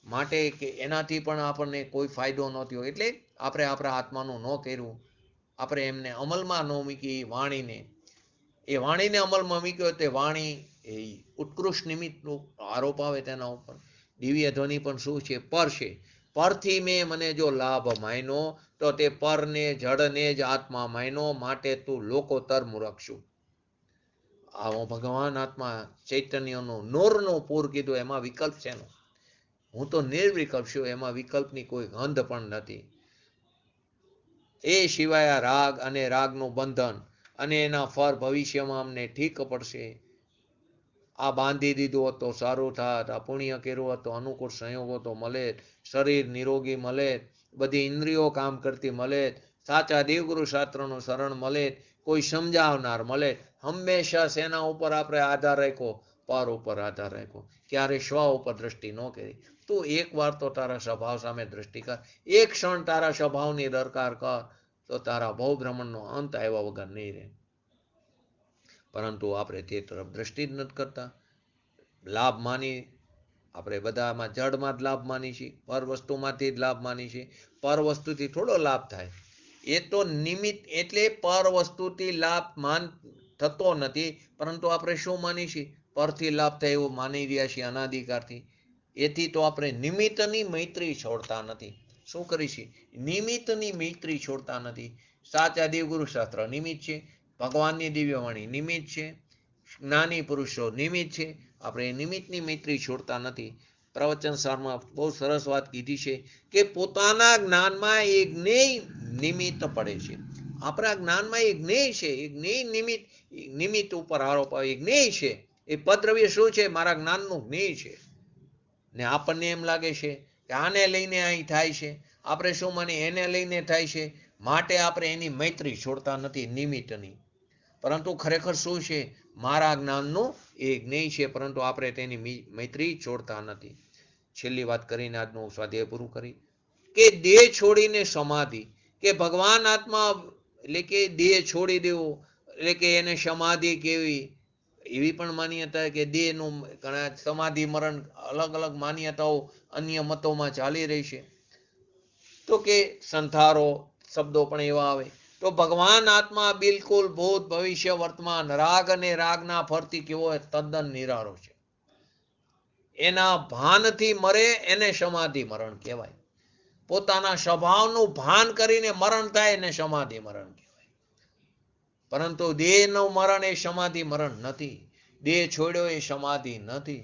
માટે કે એનાથી પણ આપણને કોઈ ફાયદો ન થયો. એટલે આપણે આપણા આત્માનું ન કર્યું, આપણે એમને અમલમાં ન મૂકી વાણીને. એ વાણીને અમલમાં મૂક્યો તે વાણી એ ઉત્કૃષ્ટ નિમિત્તનો આરોપ આવે તેના ઉપર. દિવ્ય ધ્વનિ પણ શું છે? પર છે. પરથી મને જો લાભ માયનો તો તે પરને જડને જ આત્મા માયનો, માટે તું લોકોતર મૂરખ છું. આવો ભગવાન આત્મા ચૈતન્યનો નૂરનું પૂર કીધું, એમાં વિકલ્પ છે એનો. હું તો નિર્વિકલ્પ છું, એમાં વિકલ્પની કોઈ ગંધ પણ નથી. એ સિવાય રાગ અને રાગનું બંધન અને એના ફળ ભવિષ્યમાં અમને ઠીક પડશે. આ બાંધી દીધું હોત તો સારું થાત. આ પુણ્ય કર્યું હોત તો અનુકૂળ સંયોગો તો મળે, શરીર નિરોગી મળે, બધી ઇન્દ્રિયો કામ કરતી મળે, સાચા દેવગુરુ શાસ્ત્રનું શરણ મળે, કોઈ સમજાવનાર મળે. હંમેશા શેના ઉપર આપણે આધાર રાખ્યો? પર ઉપર આધાર રાખ્યો. ક્યારે સ્વ ઉપર દ્રષ્ટિ ન કરી. તું એકવાર તો તારા સ્વભાવ સામે દ્રષ્ટિ કર. એક ક્ષણ તારા સ્વભાવની દરકાર કર, તો તારા ભવભ્રમણનો અંત આવ્યા વગર નહીં રહે. પરંતુ આપણે તે તરફ દ્રષ્ટિ જ નથી કરતા. લાભ માની આપણે બધામાં જડમાં જ લાભ માની છીએ, પર વસ્તુમાંથી જ લાભ માની છીએ. પર વસ્તુથી થોડો લાભ થાય. એ તો નિમિત્ત, એટલે પર વસ્તુથી લાભ થતો નથી, પરંતુ આપણે શું માની છીએ? પરથી લાભ થાય એવું માની રહ્યા છીએ અનાધિકારથી. એથી તો આપણે નિમિત્તની મૈત્રી છોડતા નથી. શું કરીશી? નિમિત્તની મૈત્રી છોડતા નથી. સાચા દેવગુરુ શાસ્ત્ર નિમિત્ત છે, ભગવાનની દિવ્યવાણી નિમિત્ત છે, જ્ઞાની પુરુષો નિમિત્ત છે. આપણે નિમિત્તની મૈત્રી છોડતા નથી. પ્રવચન સારમાં બહુ સરસ વાત કીધી છે કે પોતાના જ્ઞાનમાં એ જ્ઞેય નિમિત્ત પડે છે. આપણા જ્ઞાનમાં એ જ્ઞેય છે, એ જ્ઞેય નિમિત્ત ઉપર આરોપ આવે. એ જ્ઞેય છે, એ પદ્રવ્ય શું છે? મારા જ્ઞાનનું જ્ઞેય છે. ને આપણને એમ લાગે છે કે આને લઈને અહીં થાય છે, આપણે શું માની? એને લઈને થાય છે, માટે આપણે એની મૈત્રી છોડતા નથી નિમિત્તની. પરંતુ ખરેખર શું છે? મારા જ્ઞાનનું એ જ્ઞેય છે, પરંતુ આપણે તેની મૈત્રી છોડતા નથી. છેલ્લી વાત કરીને આજનું સ્વાધ્યાય પૂરું કરી. કે દેહ છોડીને સમાધિ, કે ભગવાન આત્મા એટલે કે દેહ છોડી દેવો એટલે કે એને સમાધિ કેવી, એવી પણ માન્યતા કે દેહનું ઘણા સમાધિ મરણ અલગ અલગ માન્યતાઓ અન્ય મતોમાં ચાલી રહી છે. તો કે સંથારો શબ્દો પણ એવા આવે. તો ભગવાન આત્મા બિલકુલ ભૂત ભવિષ્ય વર્તમાન રાગ અને રાગના ફરતી કેવો તદ્દન નિરાળો છે. એના ભાનથી મરે એને સમાધિ મરણ કહેવાય. પોતાના સ્વભાવનું ભાન કરીને મરણ થાય એને સમાધિ મરણ કહેવાય. પરંતુ દેહનું મરણ એ સમાધિ મરણ નથી. દેહ છોડ્યો એ સમાધિ નથી.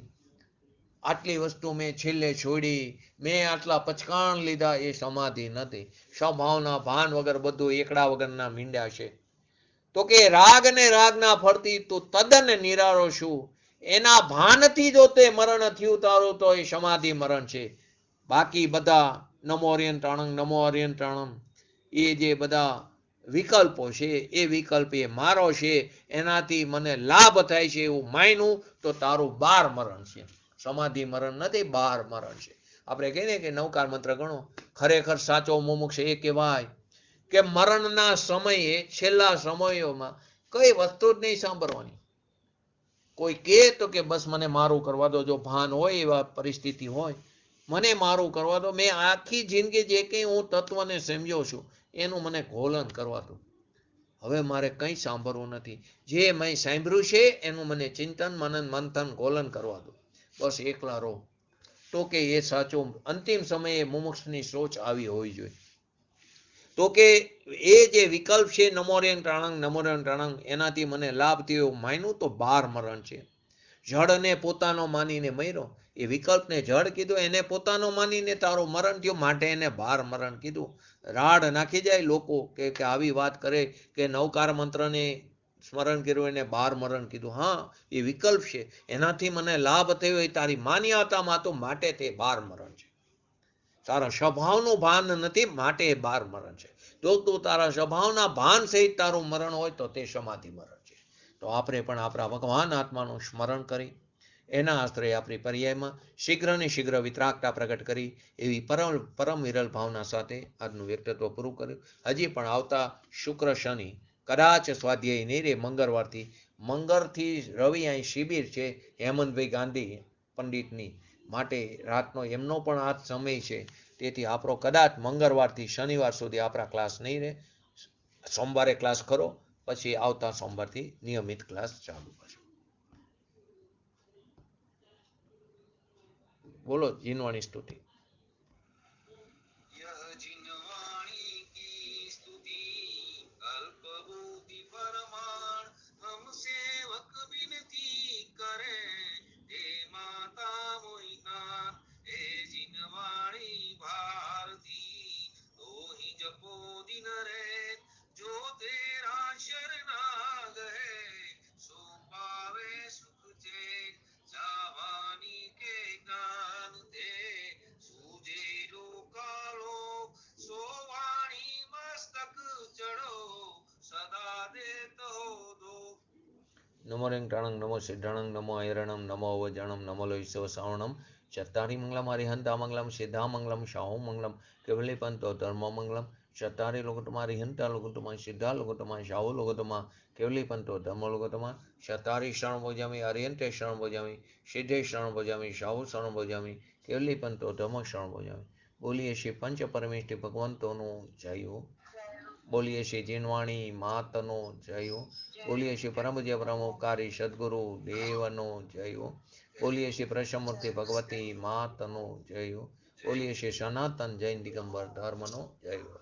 આટલી વસ્તુ મેં છેલ્લે છોડી, મેં આટલા પચકાણ લીધા એ સમાધિ નથી. સ્વભાવના ભાન વગર બધું એકડા વગરના મીંડ્યા છે. તો કે રાગ ને રાગના ફરતી તું તદ્દન નિરાળો છું. એના ભાનથી જો તે મરણ થયું તારું તો એ સમાધિ મરણ છે. બાકી બધા નમો અર્યંત્રાણમ નમો અર્યંત્રાણમ એ જે બધા વિકલ્પો છે એ વિકલ્પ એ મારો છે, એનાથી મને લાભ થાય છે એવું માન્યું તો તારું 12 મરણ છે. સમાધિ મરણ નથી, 12 મરણ છે. આપણે કહીએ કે નવકાર મંત્ર ગણો. ખરેખર સાચો મુમુક્ષ એ કહેવાય કે મરણના સમયે છેલ્લા સમયોમાં કઈ વસ્તુ જ નહીં સાંભળવાની. કોઈ કહે તો કે બસ મને મારું કરવા દો, જો ભાન હોય એવા પરિસ્થિતિ હોય, મને મારું કરવા દો. મેં આખી જિંદગી જે કંઈ હું તત્વને સમજ્યો છું એનું મને ઘોલન કરવા દો. હવે મારે કંઈ સાંભળવું નથી. જે મેં સાંભળ્યું છે એનું મને ચિંતન મનન મંથન ઘોલન કરવા દો. બસ એકલા રહો. તો કે એ સાચું અંતિમ સમયે મુમુક્ષની સોચ આવી હોવી જોઈએ. તો કે એ જે વિકલ્પ છે નમોર્યંત્રાણમ એનાથી મને લાભ થયો માન્યું તો 12 મરણ છે. જળને પોતાનો માનીને મર્યો. એ વિકલ્પને જળ કીધું, એને પોતાનો માનીને તારો મરણ થયો માટે એને 12 મરણ કીધું. રાડ નાખી જાય લોકો કે આવી વાત કરે કે નવકાર મંત્રને સ્મરણ કર્યું એને 12 મરણ કીધું. હા, એ વિકલ્પ છે. એનાથી મને લાભ થયો એ તારી માન્યતામાં તો માટે તે 12 મરણ છે. તારા સ્વભાવનું ભાન નથી માટે 12 મરણ છે. જો તું તારા સ્વભાવના ભાન સહિત તારું મરણ હોય તો તે સમાધિ મરણ છે. તો આપણે પણ આપણા ભગવાન આત્માનું સ્મરણ કરી એના આશ્રય આપણી પર્યાયમાં શીઘ્ર ને શીઘ્ર વિતરાગતા પ્રગટ કરી એવી પરમ વિરલ ભાવના સાથે આજનું વ્યક્તિત્વ પૂરું કર્યું. હજી પણ આવતા શુક્ર શનિ કદાચ સ્વાધ્યાય નહીં રે મંગળથી રવિ અહીં શિબિર છે હેમંતભાઈ ગાંધી પંડિતની, માટે રાતનો એમનો પણ આ સમય છે. તેથી આપણો કદાચ મંગળવારથી શનિવાર સુધી આપણા ક્લાસ નહીં રહે. સોમવારે ક્લાસ કરો, પછી આવતા સોમવારથી નિયમિત ક્લાસ ચાલુ કરશે. બોલો જીનવાણી સ્તુતિ. નમો રેંગટાણંગ નમો સિદ્ધાણંગ નમો આયરણમ નમો અવજણમ નમો લોહિસવ શ્રાવણમ ચત્તારી મંગલમ હરિહંતા મંગલમ સિદ્ધા મંગલમ શાહુ મંગલમ કેવલી પંતો ધર્મ મંગલમ ચત્તારી લોકોતમા હરિહંતા લોકોતમા સિદ્ધા લોકોતમા શાહુ લોકોતમા કેવલી પંતો ધર્મ લોકોતમા ચત્તારી શરણ ભોજામી હરિહંતે શરણ ભોજામી સિદ્ધે શરણ ભોજામી શાહુ શરણ ભોજામી કેવલી પંતો ધર્મ શરણ ભોજામી. બોલીએ શ્રી પંચ પરમેષ્ઠી ભગવંતોનું જય હો. બોલીએ શ્રી જીનવાણી માતનો જય હો. બોલીએ શ્રી પરમજ્ય પરમોપકારી સદગુરુ દેવનો જય હો. બોલીએ શ્રી પ્રસમૂર્તિ ભગવતી માતનો જય હો. બોલીએ શ્રી સનાતન જૈન દિગંબર ધર્મનો જય હો.